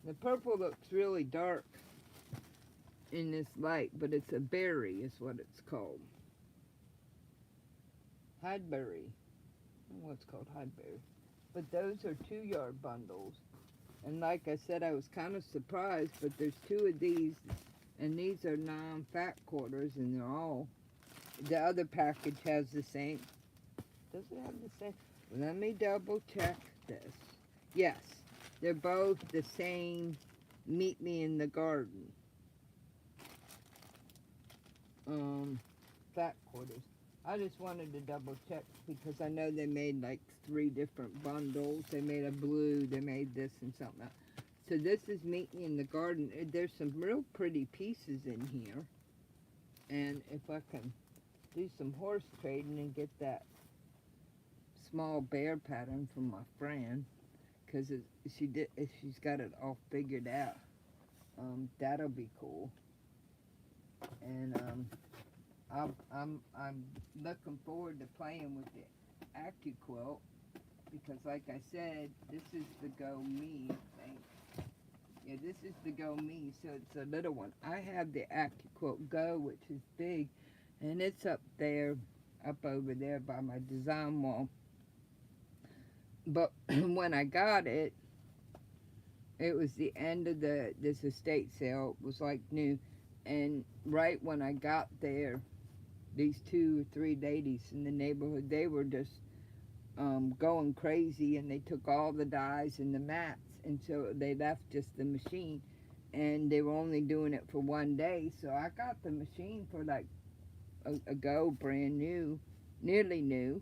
The purple looks really dark in this light, but it's a berry is what it's called. Highberry. I don't know what's called highberry. But those are 2-yard bundles. And like I said, I was kind of surprised, but there's 2 of these, and these are non-fat quarters, and they're all, the other package has the same. Does it have the same? Let me double check this. Yes, they're both the same Meet Me in the Garden. Fat quarters. I just wanted to double check because I know they made like 3 different bundles. They made a blue, they made this and something else. So this is Meet Me in the Garden. There's some real pretty pieces in here. And if I can do some horse trading and get that small bear pattern from my friend, because she's got it all figured out. That'll be cool. And I'm looking forward to playing with the AccuQuilt because, like I said, this is the Go Me thing. Yeah, this is the Go Me, so it's a little one. I have the AccuQuilt Go, which is big, and it's up over there by my design wall. But when I got it, it was the end of this estate sale. It was like new, and right when I got there, these 2 or 3 ladies in the neighborhood, they were just going crazy, and they took all the dyes and the mats, and so they left just the machine, and they were only doing it for 1 day. So I got the machine for like a go, brand new, nearly new,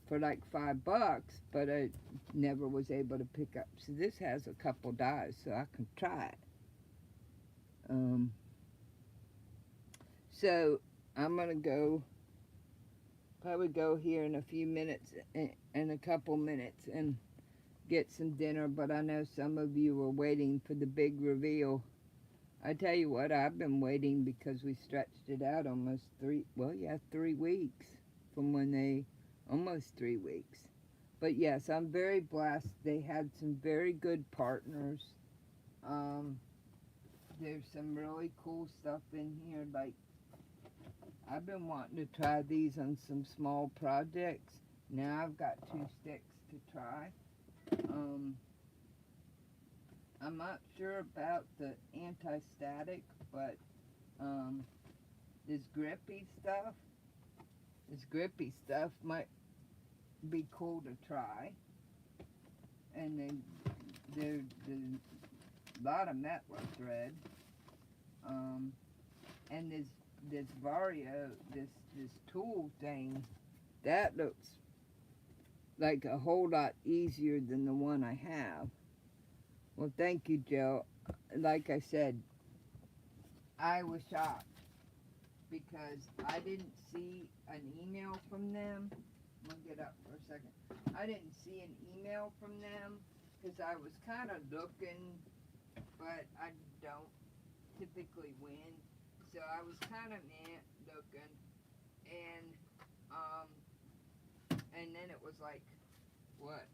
for like $5, but I never was able to pick up. So this has a couple dyes, so I can try it. So I'm gonna probably go here in a few minutes, in a couple minutes, and get some dinner. But I know some of you were waiting for the big reveal. I tell you what, I've been waiting because we stretched it out almost 3 weeks from when almost 3 weeks. But yes, I'm very blessed. They had some very good partners. There's some really cool stuff in here. Like, I've been wanting to try these on some small projects. Now I've got 2 sticks to try. I'm not sure about the anti-static, but this grippy stuff might be cool to try. And then there's a lot of Metler thread. And this Vario, this tool thing, that looks like a whole lot easier than the one I have. Well, thank you, Joe. Like I said, I was shocked because I didn't see an email from them. I'm gonna get up for a second. I didn't see an email from them because I was kind of looking, but I don't typically win. So I was kind of looking, and then it was like, what,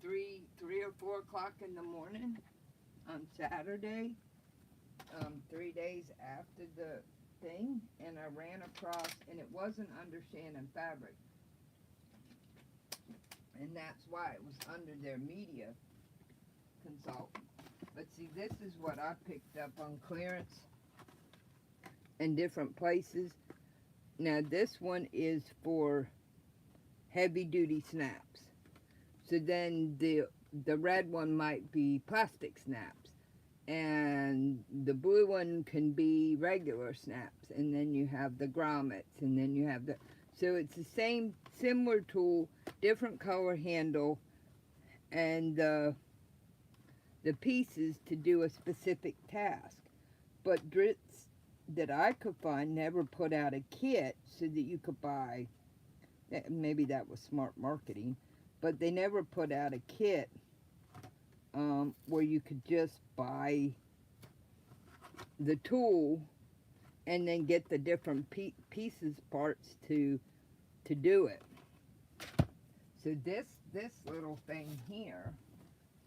3 or 4 o'clock in the morning on Saturday, 3 days after the thing, and I ran across, and it wasn't under Shannon Fabric, and that's why it was under their media consultant. But see, this is what I picked up on clearance in different places. Now this one is for heavy duty snaps. So then the red one might be plastic snaps, and the blue one can be regular snaps, and then you have the grommets, and then you have so it's the similar tool, different color handle, and the pieces to do a specific task. But Dritz that I could find never put out a kit so that you could buy, maybe that was smart marketing, but they never put out a kit where you could just buy the tool and then get the different pieces, parts to do it. So this little thing here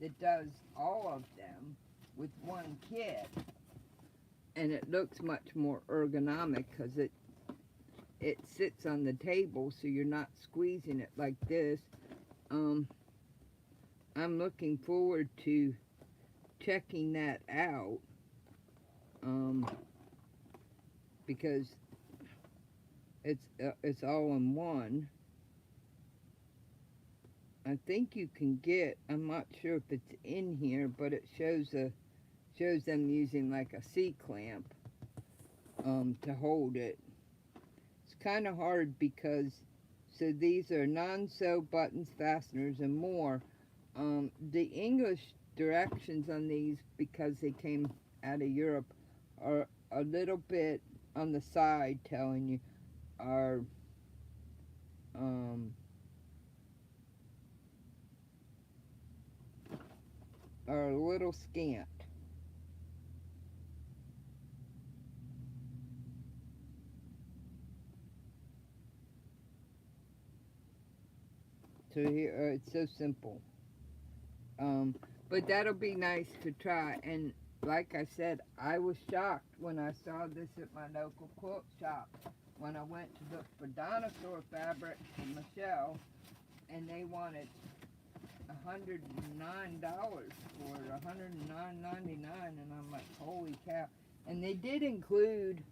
that does all of them with one kit, and it looks much more ergonomic because it sits on the table, so you're not squeezing it like this. I'm looking forward to checking that out, because it's all in one. I think you can get, I'm not sure if it's in here, but it shows them using like a C-clamp to hold it. It's kind of hard because, so these are non-sew buttons, fasteners, and more. The English directions on these, because they came out of Europe, are a little bit on the side, telling you are a little scant. So here, it's so simple. But that'll be nice to try. And like I said, I was shocked when I saw this at my local quilt shop when I went to look for dinosaur fabric for Michelle, and they wanted $109 for it, $109.99, and I'm like, holy cow. And they did include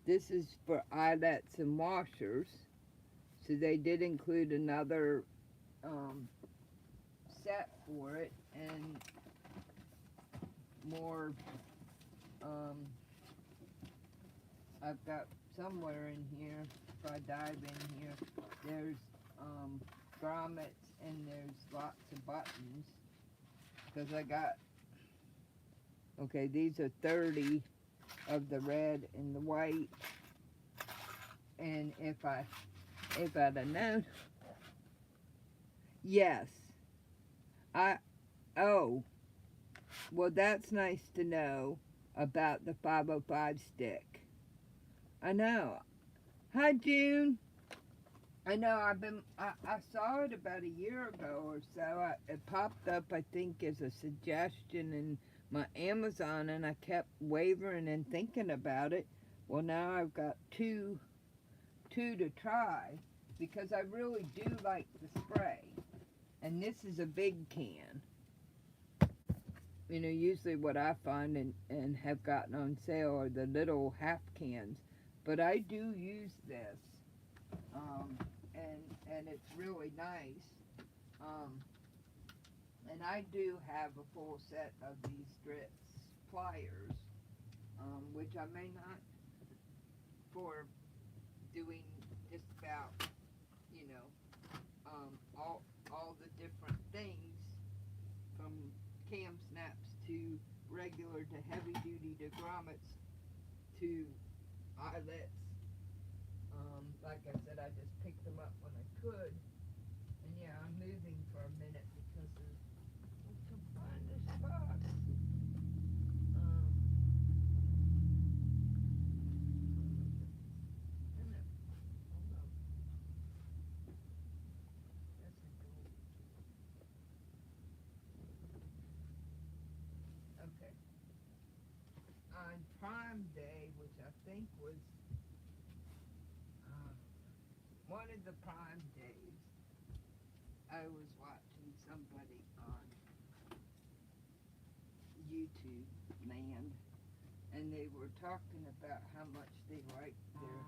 this is for eyelets and washers. So they did include another set for it, and more, um, I've got somewhere in here, if I dive in here, there's grommets, and there's lots of buttons, because I got, okay, these are 30 of the red and the white, and if I'd have known, yes, oh, well, that's nice to know about the 505 stick. I know. Hi, June. I know, I saw it about a year ago or so. It popped up, I think, as a suggestion in my Amazon, and I kept wavering and thinking about it. Well, now I've got two to try, because I really do like the spray. And this is a big can. You know, usually what I find and have gotten on sale are the little half cans. But I do use this. And it's really nice. And I do have a full set of these strips pliers, which I may not, for doing just about, you know, all the different things, from cam snaps to regular to heavy duty to grommets to eyelets. Like I said, I just picked them up when I could. And yeah, I'm moving for a minute because of to find this box. Okay. On Prime Day, which I think was one of the Prime days, I was watching somebody on YouTube Land, and they were talking about how much they liked their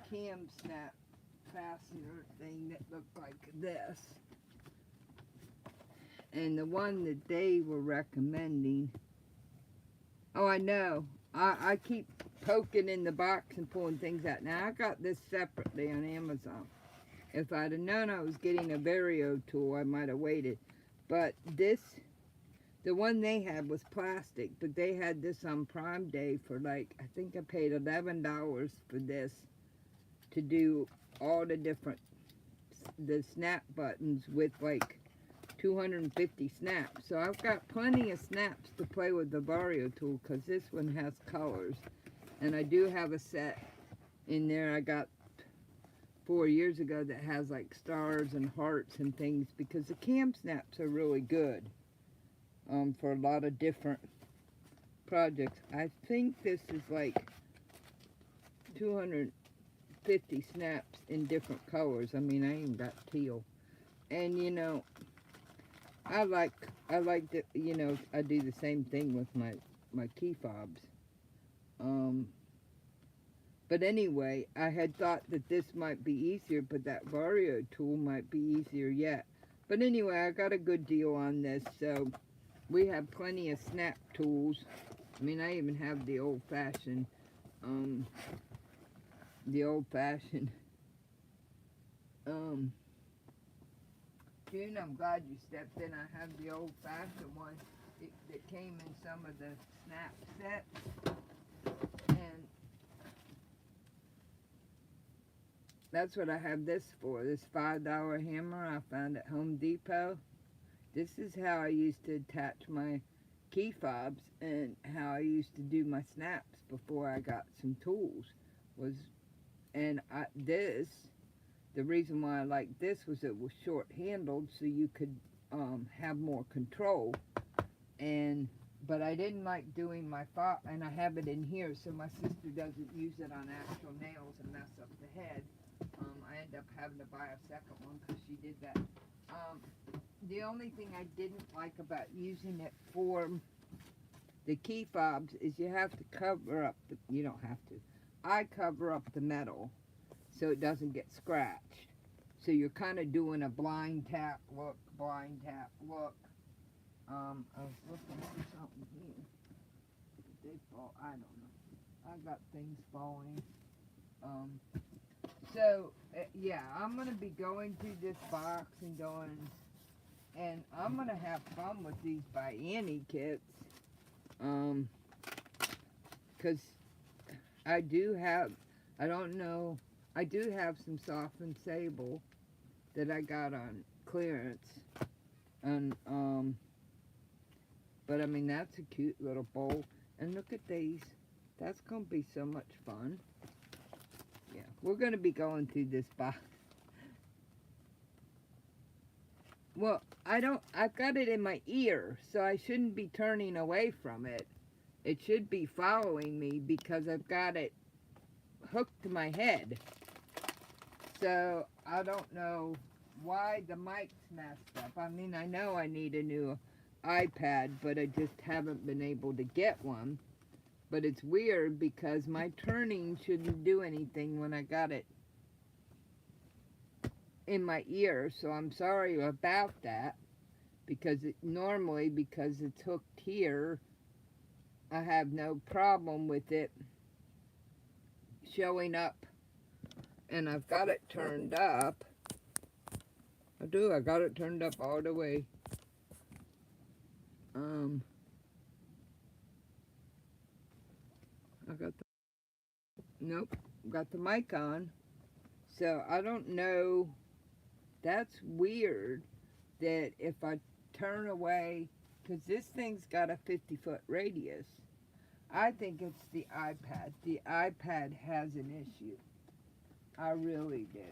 cam snap fastener thing that looked like this. And the one that they were recommending, oh, I know, I keep poking in the box and pulling things out. Now, I got this separately on Amazon. If I'd have known I was getting a Vario tool, I might have waited. But this, the one they had was plastic, but they had this on Prime Day for like, I think I paid $11 for this to do all the different, the snap buttons with like 250 snaps. So I've got plenty of snaps to play with the Vario tool, because this one has colors. And I do have a set in there I got 4 years ago that has like stars and hearts and things, because the cam snaps are really good for a lot of different projects. I think this is like 250 snaps in different colors. I mean, I even got teal. And you know, I like to, you know, I do the same thing with my key fobs. But anyway, I had thought that this might be easier, but that Vario tool might be easier yet. But anyway, I got a good deal on this, so we have plenty of snap tools. I mean, I even have the old-fashioned, June, I'm glad you stepped in. I have the old-fashioned one that came in some of the snap sets. And that's what I have this for, this $5 hammer I found at Home Depot. This is how I used to attach my key fobs and how I used to do my snaps before I got some tools. The reason why I liked this was it was short-handled, so you could have more control. But I didn't like doing my fob, and I have it in here so my sister doesn't use it on actual nails and mess up the head. I end up having to buy a second one because she did that. The only thing I didn't like about using it for the key fobs is you have to cover up you don't have to. I cover up the metal so it doesn't get scratched. So you're kind of doing a blind tap look, blind tap look. I was looking for something here. Did they fall? I don't know. I got things falling. Um, yeah, I'm going to be going through this box and going, and I'm going to have fun with these by Annie kits. Because I do have, I don't know, I do have some softened sable that I got on clearance. And, but I mean, that's a cute little bowl. And look at these. That's going to be so much fun. Yeah, we're going to be going through this box. Well, I've got it in my ear, so I shouldn't be turning away from it. It should be following me because I've got it hooked to my head. So I don't know why the mic's messed up. I mean, I know I need a new iPad, but I just haven't been able to get one. But it's weird because my turning shouldn't do anything when I got it in my ear. So I'm sorry about that, because normally, because it's hooked here, I have no problem with it showing up. And I've got it turned up. I do. I got it turned up all the way. I got the, nope, got the mic on. So I don't know. That's weird that if I turn away, because this thing's got a 50-foot radius. I think it's the iPad. The iPad has an issue. I really do.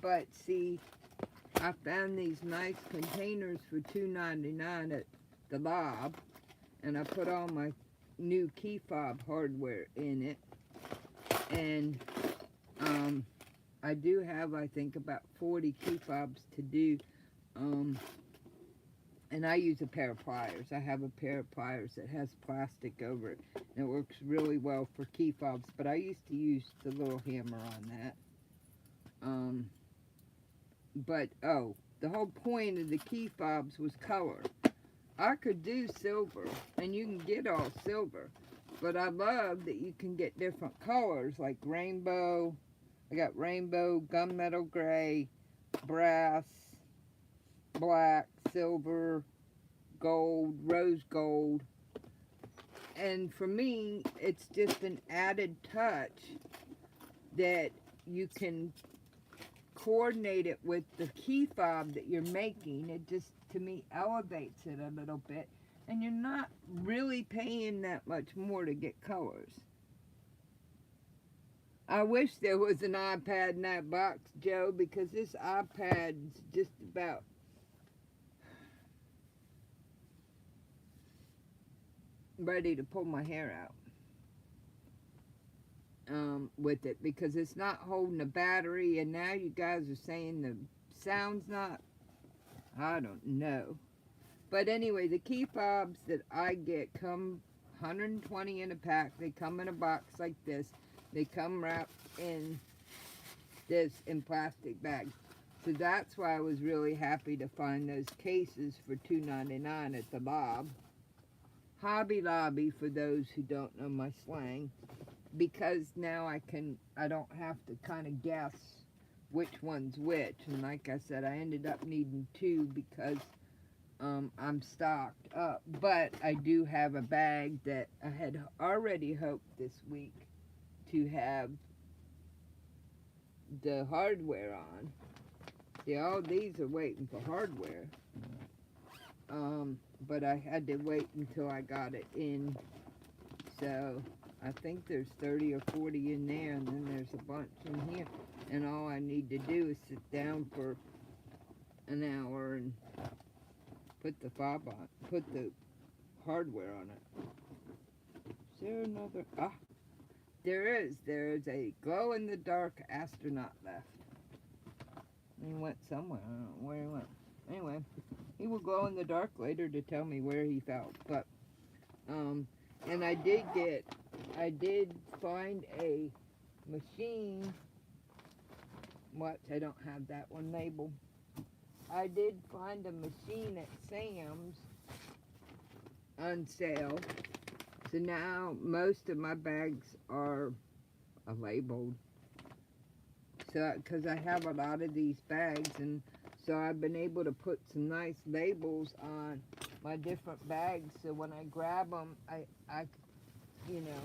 But see, I found these nice containers for $2.99 at the Lob, and I put all my new key fob hardware in it, and I do have, I think, about 40 key fobs to do, and I use a pair of pliers. I have a pair of pliers that has plastic over it, and it works really well for key fobs, but I used to use the little hammer on that. But, oh, the whole point of the key fobs was color. I could do silver, and you can get all silver, but I love that you can get different colors, like rainbow. I got rainbow, gunmetal gray, brass, black, silver, gold, rose gold. And for me, it's just an added touch that you can coordinate it with the key fob that you're making. It just, to me, elevates it a little bit, and you're not really paying that much more to get colors. I wish there was an iPad in that box, Joe, because this iPad's just about ready to pull my hair out with it, because it's not holding a battery, and now you guys are saying the sound's not, I don't know. But anyway, the key fobs that I get come 120 in a pack. They come in a box like this. They come wrapped in this in plastic bags. So that's why I was really happy to find those cases for $2.99 at the Lob. Hobby Lobby, for those who don't know my slang, because now I don't have to kind of guess which one's which. And like I said, I ended up needing two because I'm stocked up. But I do have a bag that I had already hoped this week to have the hardware on. See, all these are waiting for hardware. But I had to wait until I got it in. So I think there's 30 or 40 in there, and then there's a bunch in here. And all I need to do is sit down for an hour and put the fob on, put the hardware on it. Is there another? Ah, there is. There's a glow-in-the-dark astronaut left. He went somewhere. I don't know where he went. Anyway, he will glow in the dark later to tell me where he fell. But, and I did get I did find a machine. What? I don't have that one labeled. I did find a machine at Sam's on sale. So now most of my bags are labeled. So, because I have a lot of these bags, and so I've been able to put some nice labels on my different bags. So when I grab them, you know,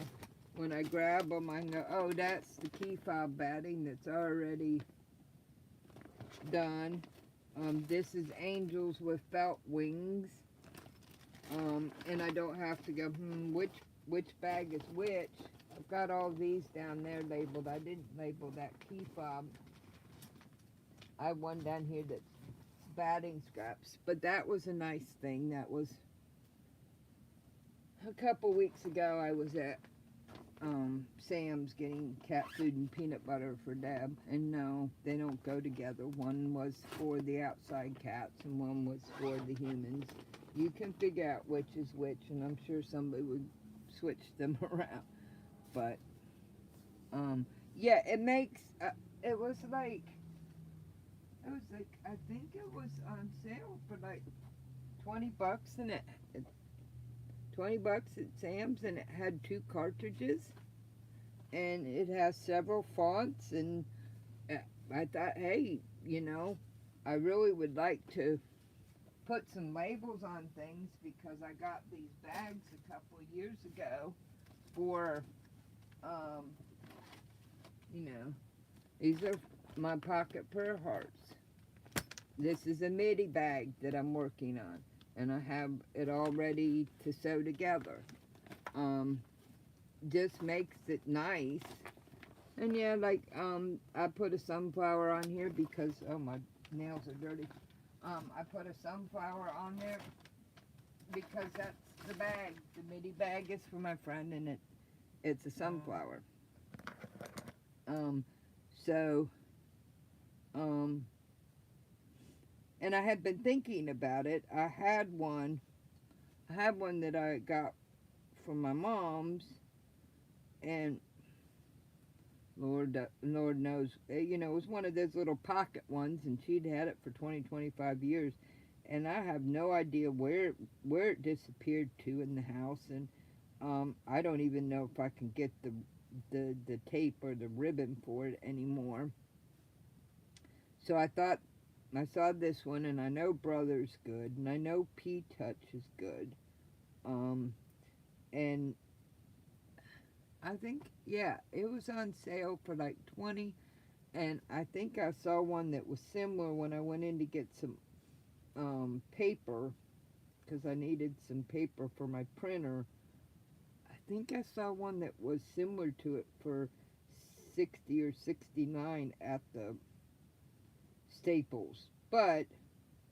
when I grab them, I know, oh, that's the key fob batting that's already done. This is Angels with Felt Wings. And I don't have to go, which bag is which. I've got all these down there labeled. I didn't label that key fob. I have one down here that's batting scraps. But that was a nice thing. That was a couple weeks ago. I was at Sam's getting cat food and peanut butter for Deb. And no, they don't go together. One was for the outside cats and one was for the humans. You can figure out which is which, and I'm sure somebody would switch them around. But, yeah, it makes, it was like, I think it was on sale for like 20 bucks, and 20 bucks at Sam's, and it had 2 cartridges, and it has several fonts, and I thought, hey, you know, I really would like to put some labels on things, because I got these bags a couple of years ago for, you know, these are my pocket prayer hearts. This is a MIDI bag that I'm working on, and I have it all ready to sew together. Just makes it nice. And yeah, like, I put a sunflower on here because, oh, my nails are dirty. I put a sunflower on there because that's the bag. The MIDI bag is for my friend, and it's a sunflower. And I had been thinking about it. I had one that I got from my mom's, and Lord knows, you know, it was one of those little pocket ones, and she'd had it for 20, 25 years, and I have no idea where it disappeared to in the house, and I don't even know if I can get the tape or the ribbon for it anymore. So I thought, I saw this one, and I know Brother's good, and I know P-Touch is good, and I think, yeah, it was on sale for like 20, and I think I saw one that was similar when I went in to get some paper, because I needed some paper for my printer. I think I saw one that was similar to it for 60 or 69 at the Staples. But,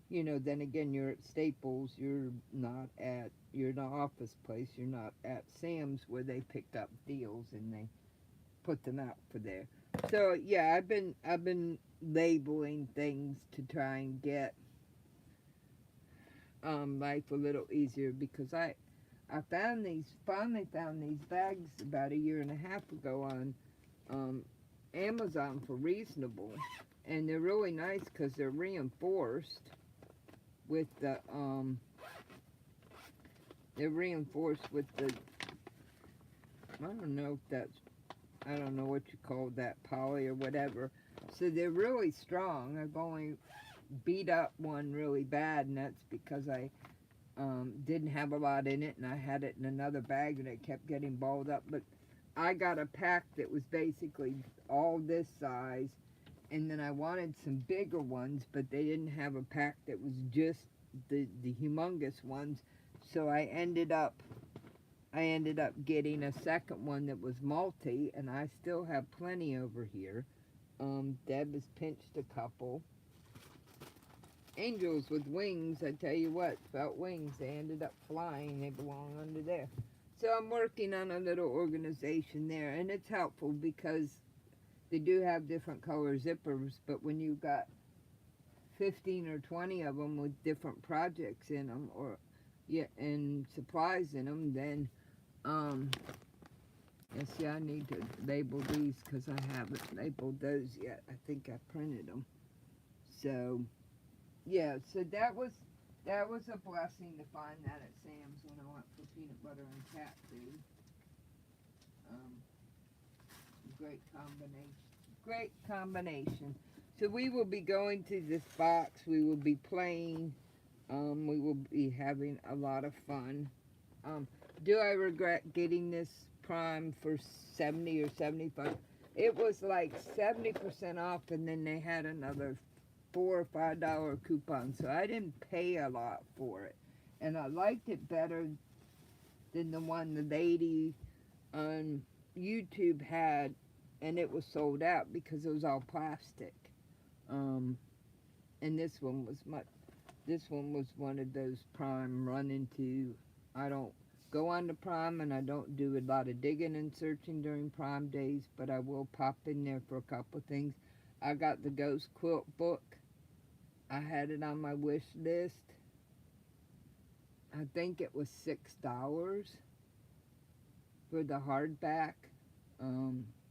you know, then again, you're at Staples, you're not at your office place, you're not at Sam's where they pick up deals and they put them out for there. So yeah, I've been labeling things to try and get life a little easier, because I finally found these bags about a year and a half ago on Amazon for reasonable, and they're really nice because they're reinforced with the I don't know if that's, I don't know what you call that, poly or whatever. So they're really strong. I've only beat up one really bad, and that's because I didn't have a lot in it, and I had it in another bag, and it kept getting balled up. But I got a pack that was basically all this size, and then I wanted some bigger ones, but they didn't have a pack that was just the humongous ones. So I ended up getting a second one that was multi, and I still have plenty over here. Deb has pinched a couple. Angels with wings, I tell you what, felt wings. They ended up flying. They belong under there. So I'm working on a little organization there, and it's helpful because they do have different color zippers, but when you've got 15 or 20 of them with different projects in them, or yeah, and supplies in them, then And see, I need to label these because I haven't labeled those yet. I think I printed them. So, yeah, so that was a blessing to find that at Sam's when I went for peanut butter and cat food. Um, great combination. Great combination. So we will be going to this box. We will be playing. We will be having a lot of fun. Um, do I regret getting this Prime for 70 or 75? It was like 70% off, and then they had another $4 or $5 coupon, so I didn't pay a lot for it. And I liked it better than the one the lady on YouTube had, and it was sold out because it was all plastic. Um, and this one was one of those Prime run into. I don't go on to Prime, and I don't do a lot of digging and searching during Prime days, but I will pop in there for a couple of things. I got the Ghost Quilt book. I had it on my wish list. I think it was $6 for the hardback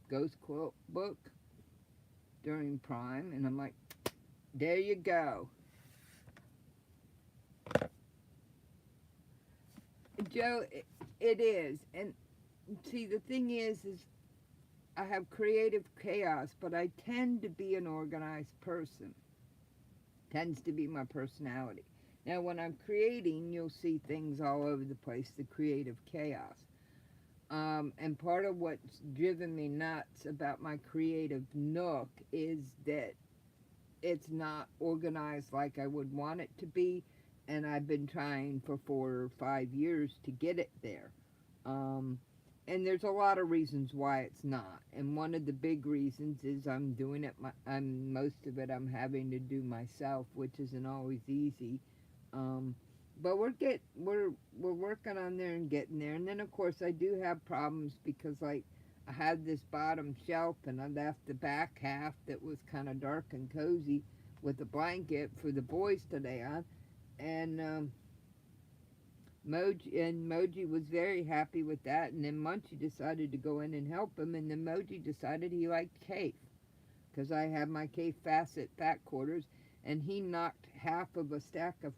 Ghost Quilt book during Prime, and I'm like, there you go. Joe, it is. And see, the thing is I have creative chaos, but I tend to be an organized person. Tends to be my personality. Now, when I'm creating, you'll see things all over the place, the creative chaos. And part of what's driven me nuts about my creative nook is that it's not organized like I would want it to be, and I've been trying for 4 or 5 years to get it there. And there's a lot of reasons why it's not. And one of the big reasons is I'm doing it. Most of it I'm having to do myself, which isn't always easy. But we're working on there and getting there. And then of course I do have problems because like I had this bottom shelf and I left the back half that was kind of dark and cozy with a blanket for the boys to lay on. And Moji was very happy with that, and then Munchie decided to go in and help him, and then Moji decided he liked Cafe, because I have my Cafe Facet fat quarters, and he knocked half of a stack of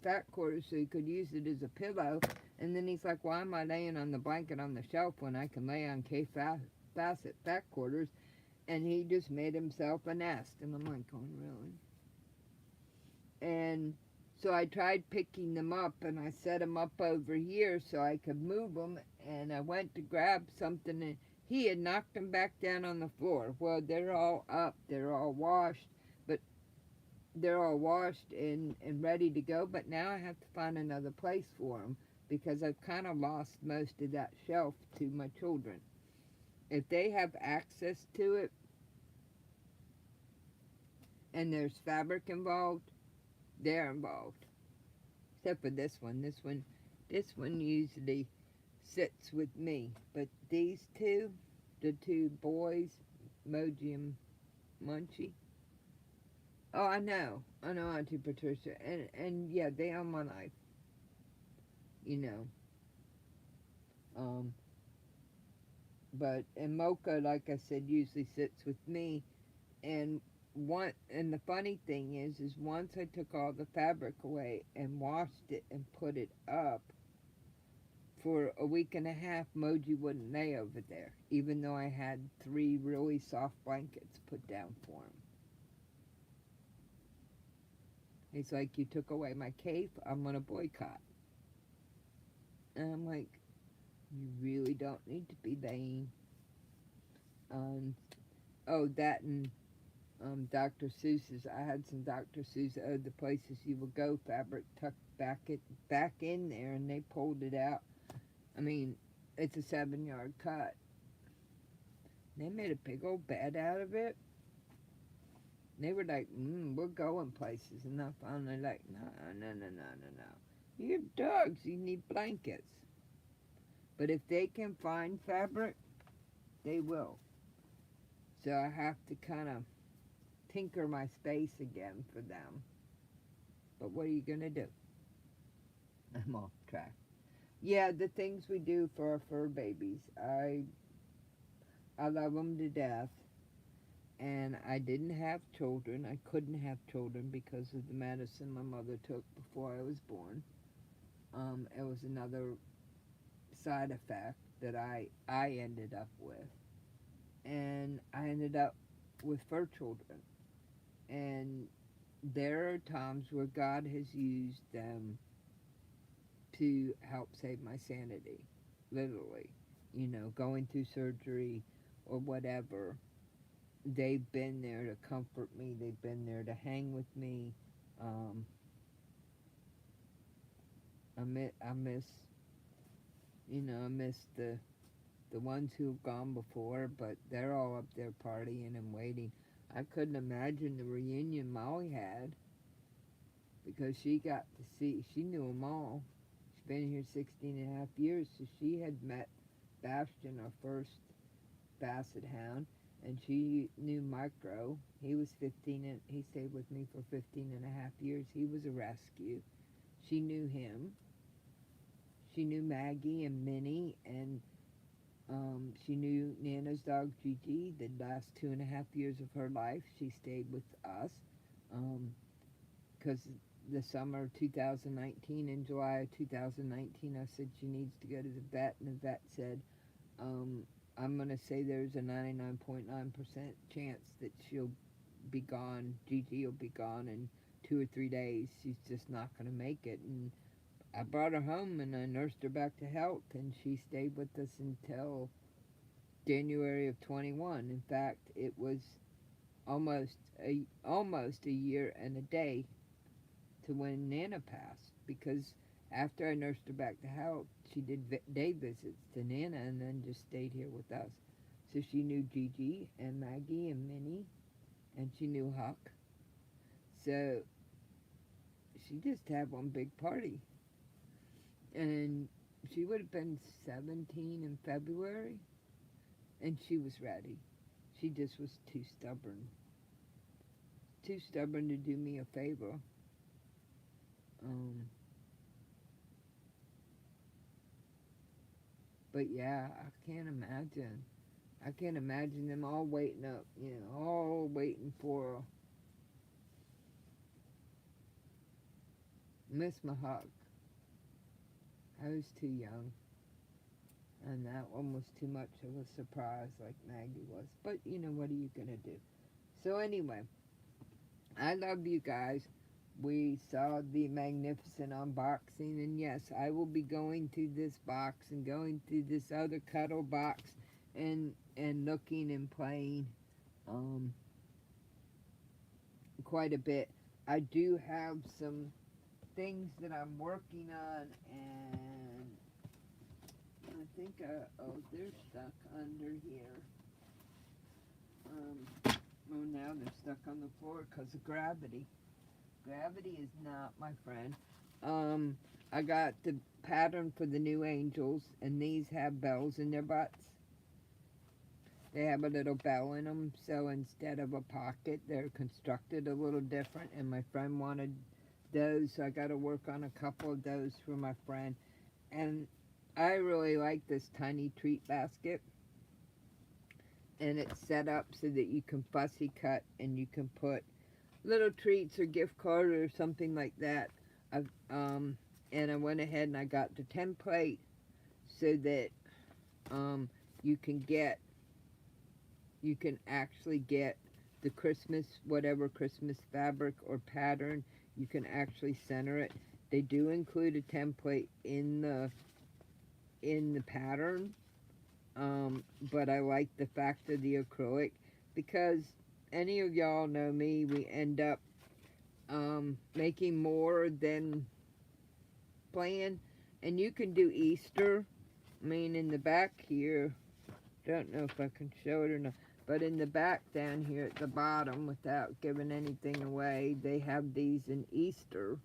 fat quarters so he could use it as a pillow, and then he's like, why am I laying on the blanket on the shelf when I can lay on Cafe Facet fat quarters? And he just made himself a nest, and I'm like, oh, really? And so I tried picking them up, and I set them up over here so I could move them, and I went to grab something, and he had knocked them back down on the floor. Well, they're all up, they're all washed, but they're all washed and ready to go, but now I have to find another place for them because I've kind of lost most of that shelf to my children. If they have access to it, and there's fabric involved, they're involved. Except for this one. This one usually sits with me. But these two, the two boys, Moji and Munchie. Oh, I know, Auntie Patricia. And yeah, they are my life. You know. And Mocha, like I said, usually sits with me. And the funny thing is once I took all the fabric away and washed it and put it up for a week and a half, Moji wouldn't lay over there, even though I had 3 really soft blankets put down for him. He's like, you took away my cape, I'm gonna boycott. And I'm like, you really don't need to be laying on. Oh, that and Dr. Seuss's. I had some Dr. Seuss, the places you will go fabric tucked back in there, and they pulled it out. I mean, it's a 7-yard cut. They made a big old bed out of it. They were like, we're going places, and I finally like, no. You have dogs, you need blankets. But if they can find fabric, they will. So I have to kind of tinker my space again for them. But what are you going to do? I'm off track. Yeah, the things we do for our fur babies. I love them to death. And I didn't have children. I couldn't have children because of the medicine my mother took before I was born. It was another side effect that I ended up with, and I ended up with fur children. And there are times where God has used them to help save my sanity, literally. You know, going through surgery or whatever, they've been there to comfort me. They've been there to hang with me. Um, I miss, I miss the ones who've gone before, but they're all up there partying and waiting. I couldn't imagine the reunion Molly had because she got to see, she knew them all. She's been here 16 and a half years, so she had met Bastion, our first basset hound, and she knew Micro. He was 15 and he stayed with me for 15 and a half years. He was a rescue. She knew him. She knew Maggie and Minnie, and she knew Nana's dog Gigi. The last 2.5 years of her life, she stayed with us because the summer of 2019, in July of 2019, I said she needs to go to the vet, and the vet said, I'm going to say there's a 99.9% chance that she'll be gone. Gigi will be gone in 2 or 3 days. She's just not going to make it. And I brought her home and I nursed her back to health, and she stayed with us until January of 21. In fact, it was almost a year and a day to when Nana passed, because after I nursed her back to health, she did day visits to Nana and then just stayed here with us. So she knew Gigi and Maggie and Minnie, and she knew Huck. So she just had one big party. And she would have been 17 in February, and she was ready. She just was too stubborn. Too stubborn to do me a favor. Um, but yeah, I can't imagine. I can't imagine them all waiting up, all waiting for Miss Mahawk. I was too young, and that one was too much of a surprise like Maggie was. But, what are you going to do? So anyway, I love you guys. We saw the magnificent unboxing, and yes, I will be going through this box and going through this other cuddle box and looking and playing quite a bit. I do have some things that I'm working on, and I think they're stuck under here. Oh, now they're stuck on the floor because of gravity. Gravity is not my friend. I got the pattern for the new angels, and these have bells in their butts. They have a little bell in them, so instead of a pocket, they're constructed a little different, and my friend wanted those, so I got to work on a couple of those for my friend. And I really like this tiny treat basket, and it's set up so that you can fussy cut and you can put little treats or gift card or something like that. And I went ahead and I got the template so that um, you can get you can actually get the Christmas, whatever Christmas fabric or pattern. You can actually center it. They do include a template in the pattern, but I like the fact of the acrylic because any of y'all know me, we end up making more than planned. And you can do Easter. I mean, in the back here, don't know if I can show it or not, but in the back down here at the bottom, without giving anything away, they have these in Easter.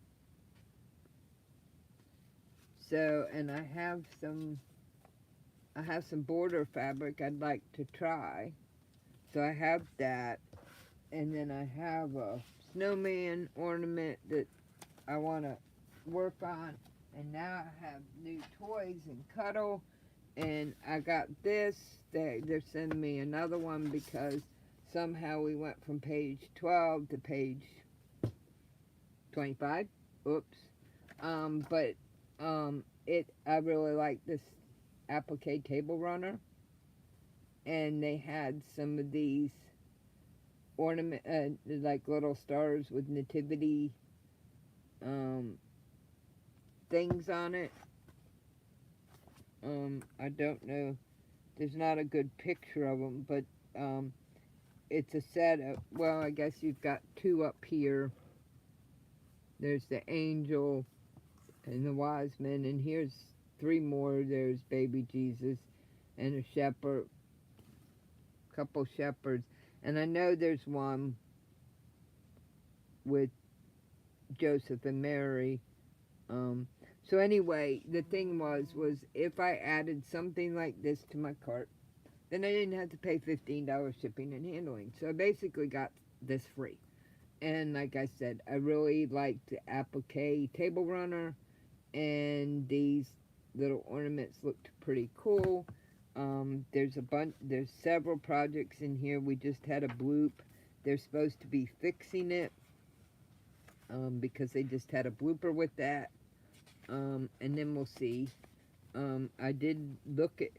So, and I have some border fabric I'd like to try. So I have that, and then I have a snowman ornament that I want to work on. And now I have new toys and cuddle. And I got this. They're sending me another one because somehow we went from page 12 to page 25. Oops. But I really like this applique table runner, and they had some of these ornament like little stars with nativity um, things on it. I don't know. There's not a good picture of them, but it's a set of. Well, I guess you've got two up here. There's the angel and the wise men, and here's three more. There's baby Jesus and a shepherd, couple shepherds, and I know there's one with Joseph and Mary. So anyway, the thing was if I added something like this to my cart, then I didn't have to pay $15 shipping and handling. So I basically got this free. And like I said, I really liked the applique table runner, and these little ornaments looked pretty cool. There's several projects in here. We just had a bloop. They're supposed to be fixing it because they just had a blooper with that. And then we'll see. I did look at.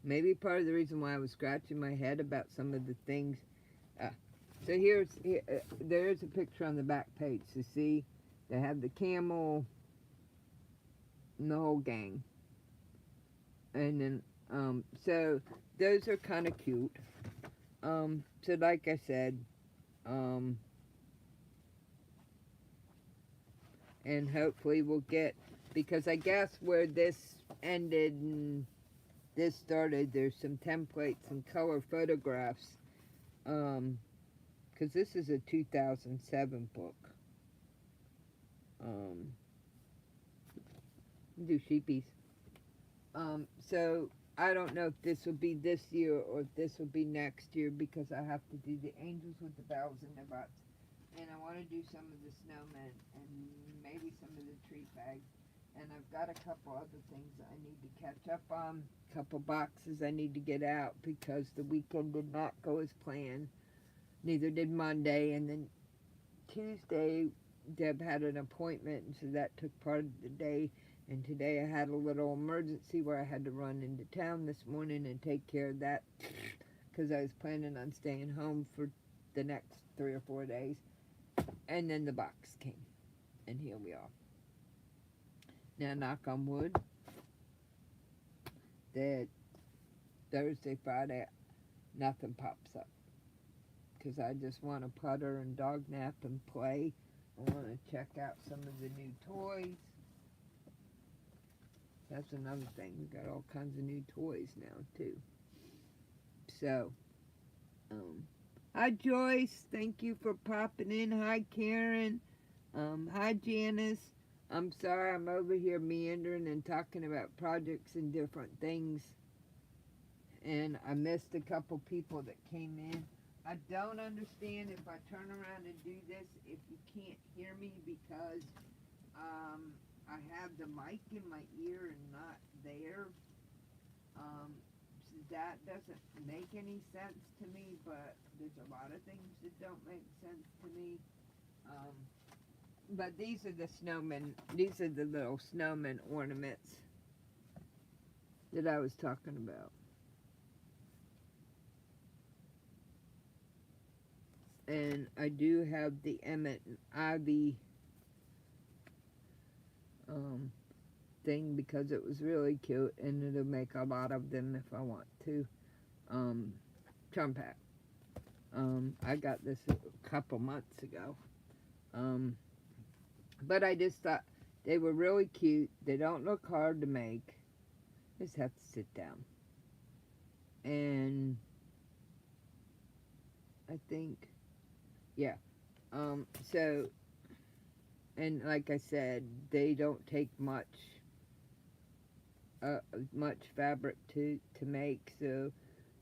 Maybe part of the reason why I was scratching my head about some of the things. So there's a picture on the back page. So see, they have the camel and the whole gang. And then, so those are kind of cute. So like I said, and hopefully we'll get, because I guess where this ended and this started, there's some templates and color photographs, because this is a 2007 book. Do sheepies. So I don't know if this will be this year or if this will be next year, because I have to do the angels with the bells and the butts, and I want to do some of the snowmen and maybe some of the treat bags, and I've got a couple other things I need to catch up on, a couple boxes I need to get out because the weekend did not go as planned, neither did Monday, and then Tuesday Deb had an appointment, and so that took part of the day. And today I had a little emergency where I had to run into town this morning and take care of that because I was planning on staying home for the next 3 or 4 days. And then the box came, and here we are. Now, knock on wood, that Thursday, Friday, nothing pops up because I just want to putter and dog nap and play. I want to check out some of the new toys. That's another thing. We got all kinds of new toys now, too. So, hi, Joyce. Thank you for popping in. Hi, Karen. Hi, Janice. I'm sorry I'm over here meandering and talking about projects and different things. And I missed a couple people that came in. I don't understand if I turn around and do this, if you can't hear me, because I have the mic in my ear and not there. So that doesn't make any sense to me, but there's a lot of things that don't make sense to me. But these are the snowmen, these are the little snowman ornaments that I was talking about. And I do have the Emmett and Ivy thing because it was really cute, and it'll make a lot of them if I want to. Charm pack. I got this a couple months ago. But I just thought they were really cute. They don't look hard to make. Just have to sit down. And I think, yeah. So, and like I said, they don't take much fabric to make. So,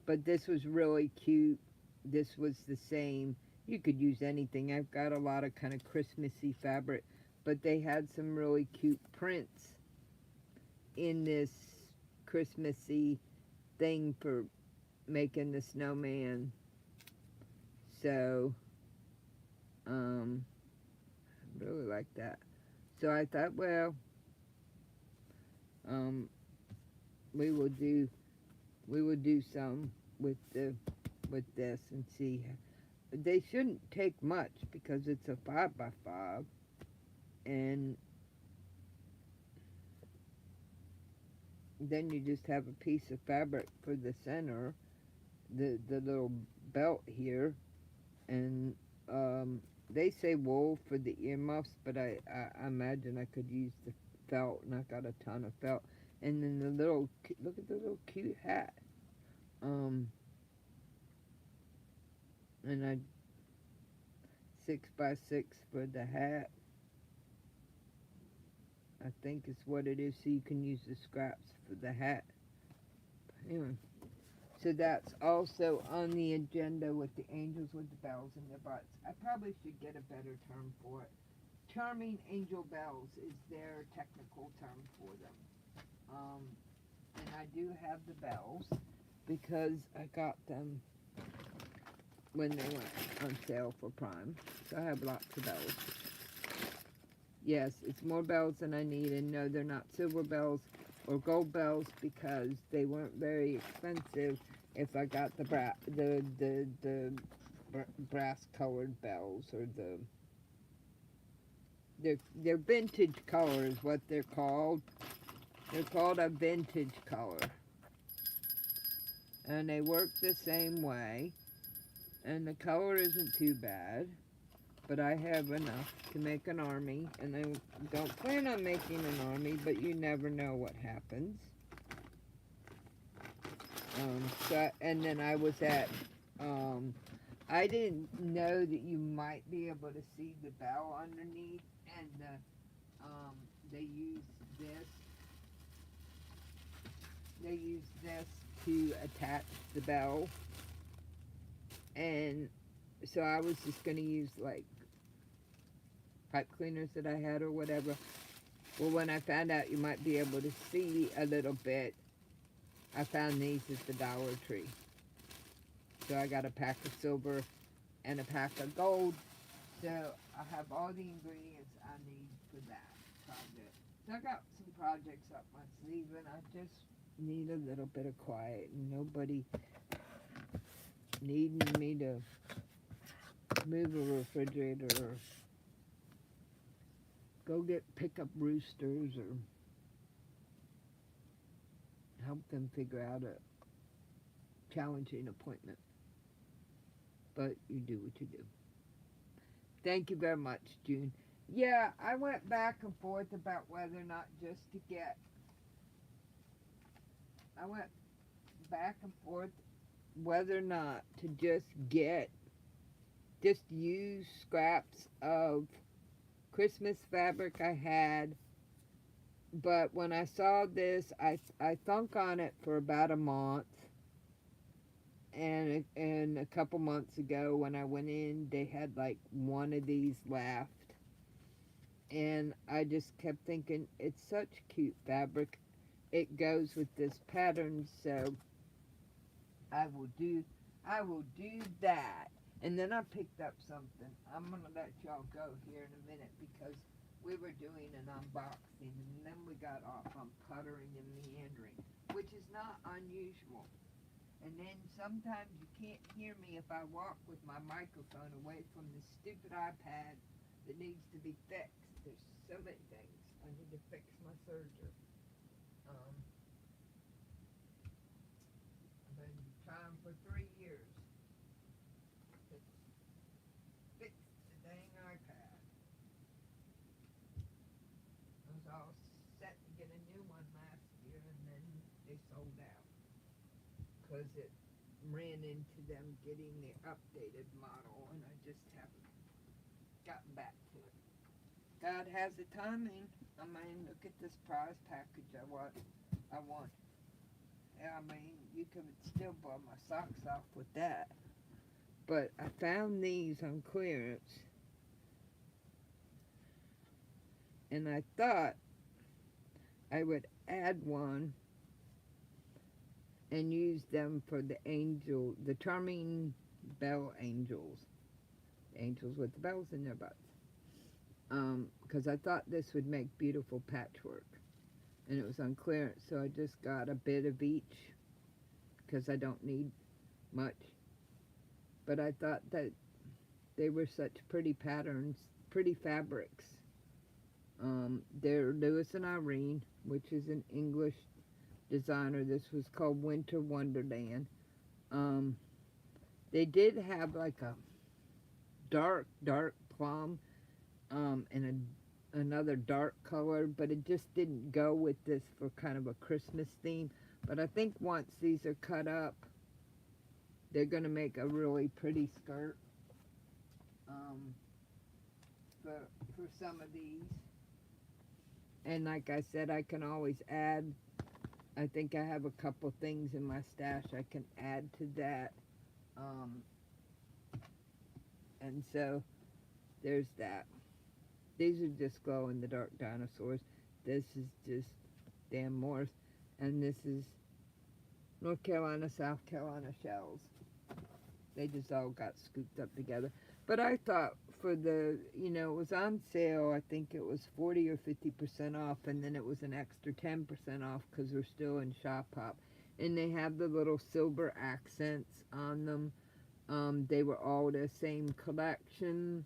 but this was really cute. This was the same. You could use anything. I've got a lot of kind of Christmassy fabric, but they had some really cute prints in this Christmassy thing for making the snowman. So, I really like that. So I thought, well, um, we will do some with the with this and see. They shouldn't take much because it's a 5x5, and then you just have a piece of fabric for the center, the little belt here, and they say wool for the earmuffs, but I imagine I could use the felt, and I got a ton of felt. And then the little, look at the little cute hat. And I 6x6 for the hat. I think is what it is, so you can use the scraps for the hat. Anyway, so that's also on the agenda with the angels with the bells in their butts. I probably should get a better term for it. Charming angel bells is their technical term for them. And I do have the bells because I got them when they went on sale for Prime. So I have lots of bells. Yes, it's more bells than I need, and no, they're not silver bells or gold bells because they weren't very expensive if I got the brass colored bells, or they're vintage color is what they're called. They're called a vintage color, and they work the same way, and the color isn't too bad, but I have enough to make an army, and I don't plan on making an army, but you never know what happens. And then I was at, I didn't know that you might be able to see the bell underneath, and they use this. They use this to attach the bell, and so I was just gonna use like pipe cleaners that I had or whatever. Well, when I found out you might be able to see a little bit, I found these at the Dollar Tree. So I got a pack of silver and a pack of gold. So I have all the ingredients I need for that project. So I got some projects up my sleeve, and I just need a little bit of quiet, and nobody needing me to move a refrigerator or go pick up roosters or help them figure out a challenging appointment. But you do what you do. Thank you very much, June. Yeah, I went back and forth about whether or not just to get. I went back and forth whether or not to just use scraps of Christmas fabric I had. But when I saw this, I thunk on it for about a month. And a couple months ago when I went in, they had like one of these left. And I just kept thinking, it's such cute fabric. It goes with this pattern, so I will do that. And then I picked up something. I'm going to let y'all go here in a minute because we were doing an unboxing, and then we got off on puttering and meandering, which is not unusual. And then sometimes you can't hear me if I walk with my microphone away from the stupid iPad that needs to be fixed. There's so many things. I need to fix my surgery. I've been trying for 3 years to fix the dang iPad. I was all set to get a new one last year, and then they sold out because it ran into them getting the updated model, and I just haven't gotten back to it. God has a timing. I mean, look at this prize package I want. I mean, you could still blow my socks off with that. But I found these on clearance. And I thought I would add one and use them for the charming bell angels. Angels with the bells in their butts. Because I thought this would make beautiful patchwork. And it was on clearance, so I just got a bit of each because I don't need much. But I thought that they were such pretty patterns, pretty fabrics. They're Lewis and Irene, which is an English designer. This was called Winter Wonderland. Um, they did have like a dark plum, and another dark color, but it just didn't go with this for kind of a Christmas theme. But I think once these are cut up, they're going to make a really pretty skirt for some of these. And like I said, I can always add. I think I have a couple things in my stash I can add to that. And so there's that. These are just glow in the dark dinosaurs. This is just Dan Morris. And this is North Carolina, South Carolina shells. They just all got scooped up together. But I thought for the, it was on sale. I think it was 40 or 50% off. And then it was an extra 10% off because we're still in Shop Hop. And they have the little silver accents on them. They were all the same collection.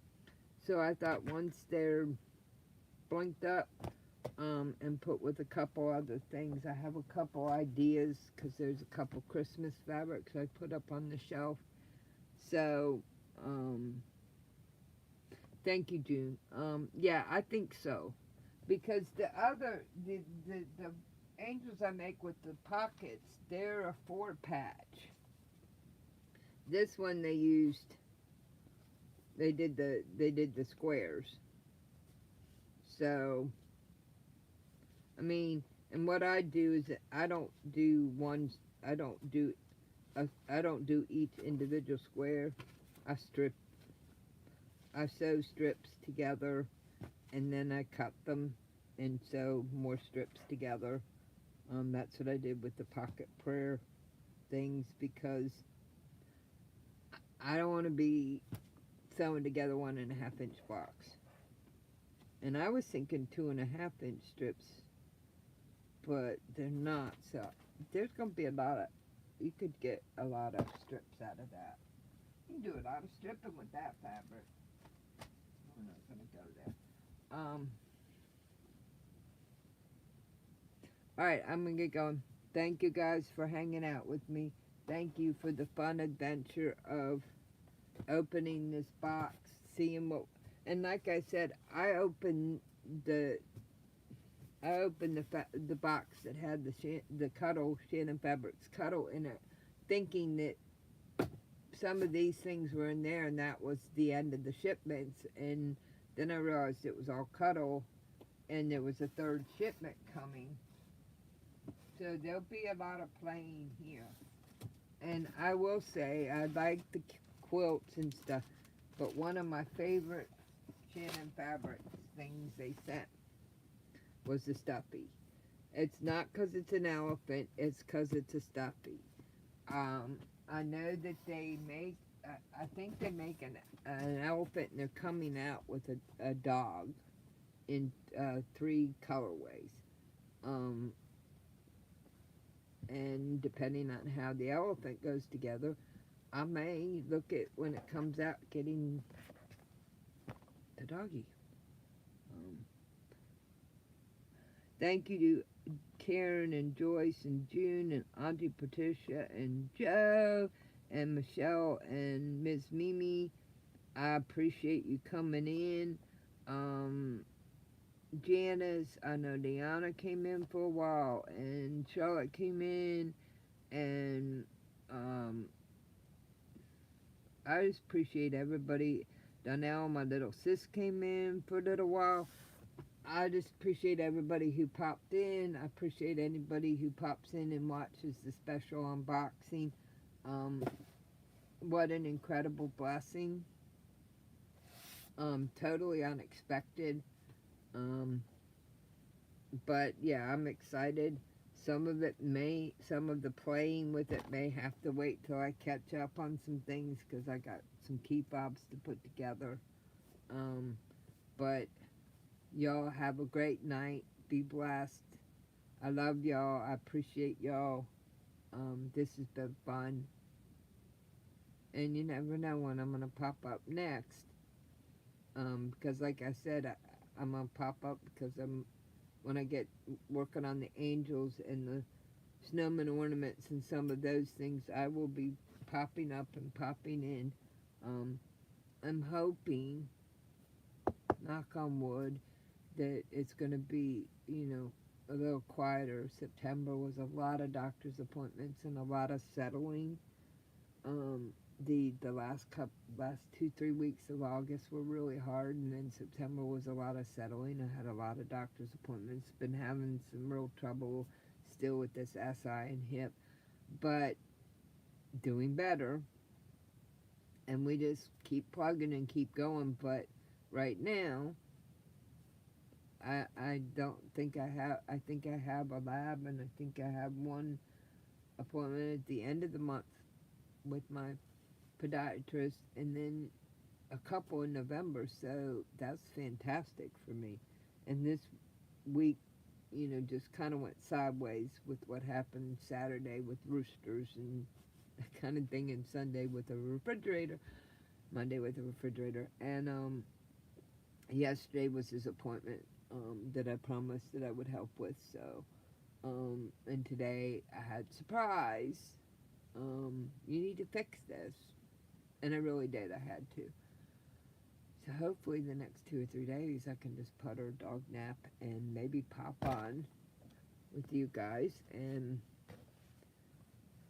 So I thought once they're blinked up and put with a couple other things, I have a couple ideas because there's a couple Christmas fabrics I put up on the shelf. So, thank you, June. Yeah, I think so. Because the angels I make with the pockets, they're a 4-patch. This one they did the squares. So, I mean, and what I do is I don't do each individual square. I sew strips together, and then I cut them and sew more strips together. That's what I did with the pocket prayer things because I don't want to be sewing together 1.5-inch blocks. And I was thinking 2.5-inch strips, but they're not. So there's going to be you could get a lot of strips out of that. You can do a lot of stripping with that fabric. We're not going to go there. Alright, I'm going to get going. Thank you guys for hanging out with me. Thank you for the fun adventure of opening this box, seeing what, and like I said, I opened the box that had the Cuddle, Shannon Fabrics Cuddle in it, thinking that some of these things were in there and that was the end of the shipments, and then I realized it was all Cuddle and there was a third shipment coming. So there'll be a lot of playing here. And I will say, I like the quilts and stuff, but one of my favorite Shannon Fabrics things they sent was the stuffy. It's not because it's an elephant, it's because it's a stuffy. I know that they make, I think they make an elephant and they're coming out with a dog in 3 colorways. And depending on how the elephant goes together, I may look at when it comes out getting the doggy. Thank you to Karen and Joyce and June and Auntie Patricia and Joe and Michelle and Miss Mimi. I appreciate you coming in. Janice, I know Deanna came in for a while, and Charlotte came in, and I just appreciate everybody. Donnell, my little sis, came in for a little while. I just appreciate everybody who popped in. I appreciate anybody who pops in and watches the special unboxing. What an incredible blessing. Totally unexpected. Um, but yeah, I'm excited. Some of the playing with it may have to wait till I catch up on some things because I got some key fobs to put together. Um, but y'all have a great night. Be blessed. I love y'all. I appreciate y'all. This has been fun. And you never know when I'm going to pop up next. Because like I said, I'm going to pop up because when I get working on the angels and the snowman ornaments and some of those things, I will be popping up and popping in. I'm hoping, knock on wood, that it's going to be, a little quieter. September was a lot of doctor's appointments and a lot of settling. Um, the last 2 3 weeks of August were really hard, and then September was a lot of settling. I had a lot of doctor's appointments. Been having some real trouble still with this SI and hip, but doing better. And we just keep plugging and keep going. But right now, I don't think I have. I think I have a lab, and I think I have one appointment at the end of the month with my podiatrist, and then a couple in November, so that's fantastic for me. And this week, just kind of went sideways with what happened Saturday with roosters and that kind of thing, and Sunday with a refrigerator, Monday with a refrigerator, and yesterday was his appointment that I promised that I would help with. So, and today I had surprise. You need to fix this, and I really did. I had to. So hopefully the next 2 or 3 days I can just putter, dog nap, and maybe pop on with you guys and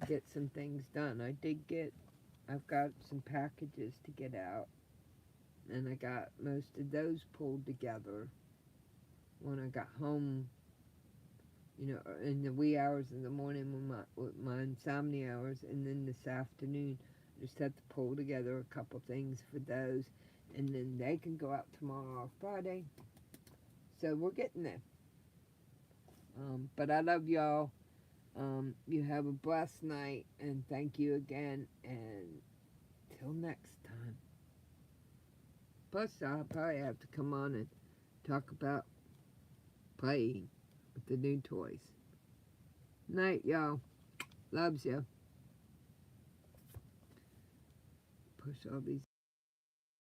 get some things done. I've got some packages to get out, and I got most of those pulled together when I got home, in the wee hours in the morning with my insomnia hours, and then this afternoon just had to pull together a couple things for those, and then they can go out tomorrow or Friday. So we're getting there. But I love y'all. You have a blessed night, and thank you again, and till next time. Plus, I'll probably have to come on and talk about playing with the new toys. Night, y'all. Loves you. Push all these